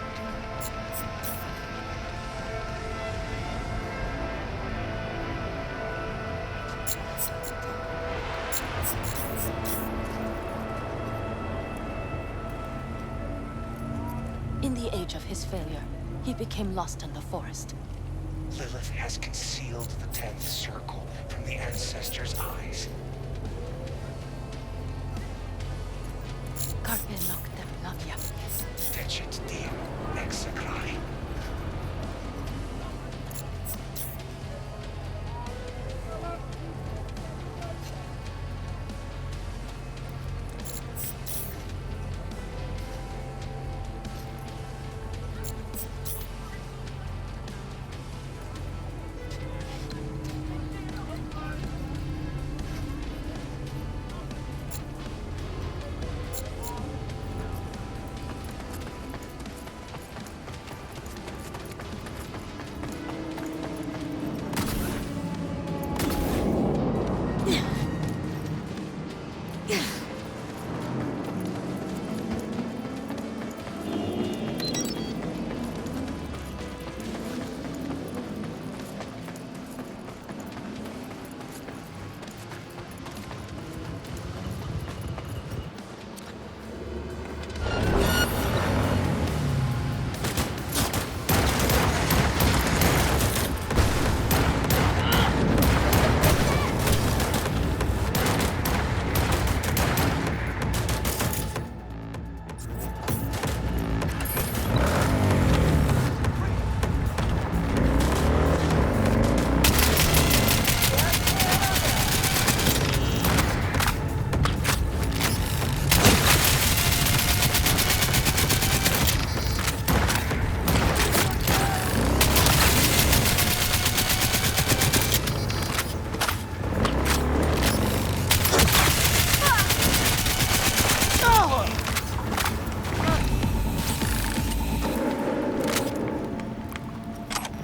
In the age of his failure, he became lost in the forest. Lilith has concealed the 10th circle from the ancestors' eyes. Carpe noctem labia. Tecet diem execrai.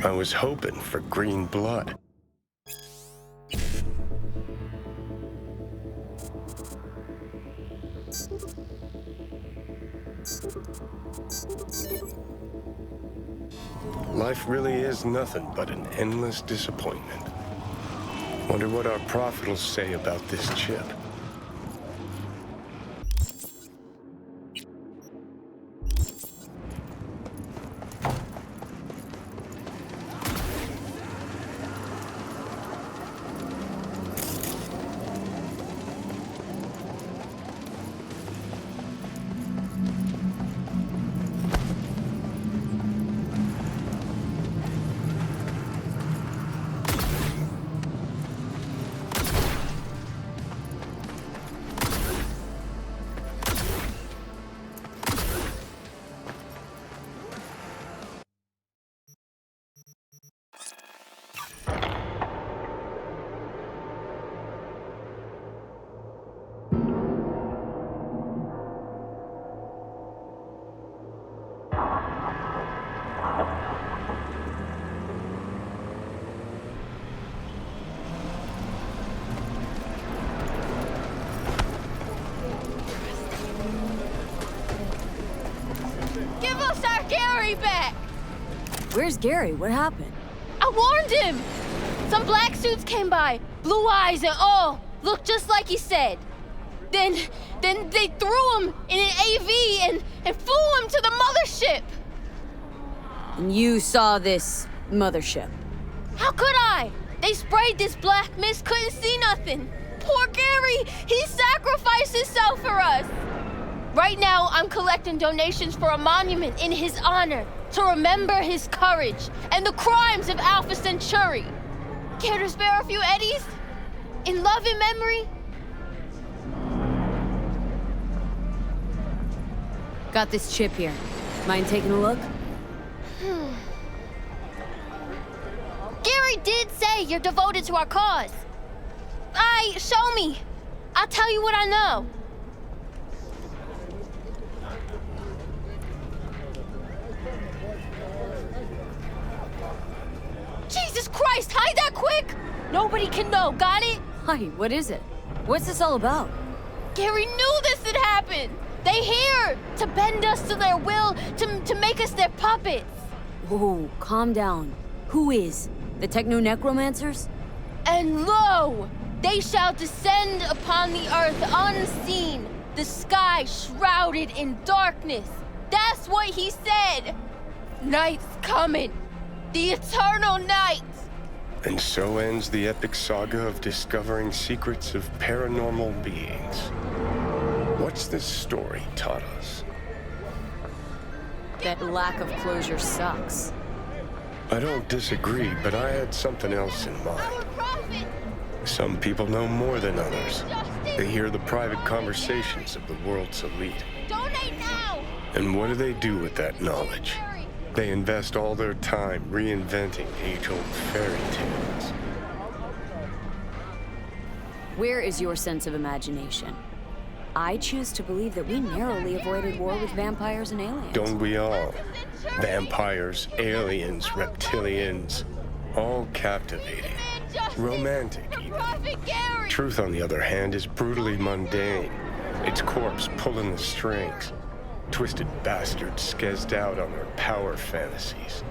I was hoping for green blood. Life really is nothing but an endless disappointment. Wonder what our prophet will say about this chip. Give us our Gary back! Where's Gary? What happened? I warned him! Some black suits came by, blue eyes and all, looked just like he said. Then they threw him in an AV and flew him to the mothership! And you saw this mothership? How could I? They sprayed this black mist, couldn't see nothing. Poor Gary, he sacrificed himself for us. Right now, I'm collecting donations for a monument in his honor to remember his courage and the crimes of Alpha Centauri. Care to spare a few eddies? In love and memory? Got this chip here. Mind taking a look? Gary did say you're devoted to our cause. Show me. I'll tell you what I know. Jesus Christ, hide that quick! Nobody can know, got it? Hi, what is it? What's this all about? Gary knew this had happened! They here to bend us to their will, to make us their puppets! Whoa, calm down. Who is? The Techno-Necromancers? And lo! They shall descend upon the earth unseen, the sky shrouded in darkness. That's what he said! Night's coming. The eternal night! And so ends the epic saga of discovering secrets of paranormal beings. What's this story taught us? That lack of closure sucks. I don't disagree, but I had something else in mind. Some people know more than others. They hear the private conversations of the world's elite. Donate now! And what do they do with that knowledge? They invest all their time reinventing age-old fairy tales. Where is your sense of imagination? I choose to believe that we narrowly avoided war with vampires and aliens. Don't we all? Vampires, aliens, reptilians, all captivating. Romantic, even. Truth, on the other hand, is brutally mundane. Its corpse pulling the strings. Twisted bastards skezzed out on their power fantasies.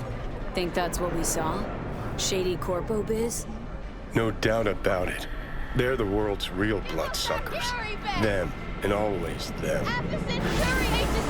Think that's what we saw? Shady corpo biz? No doubt about it. They're the world's real bloodsuckers. Them, and always them. Alpha Centauri hates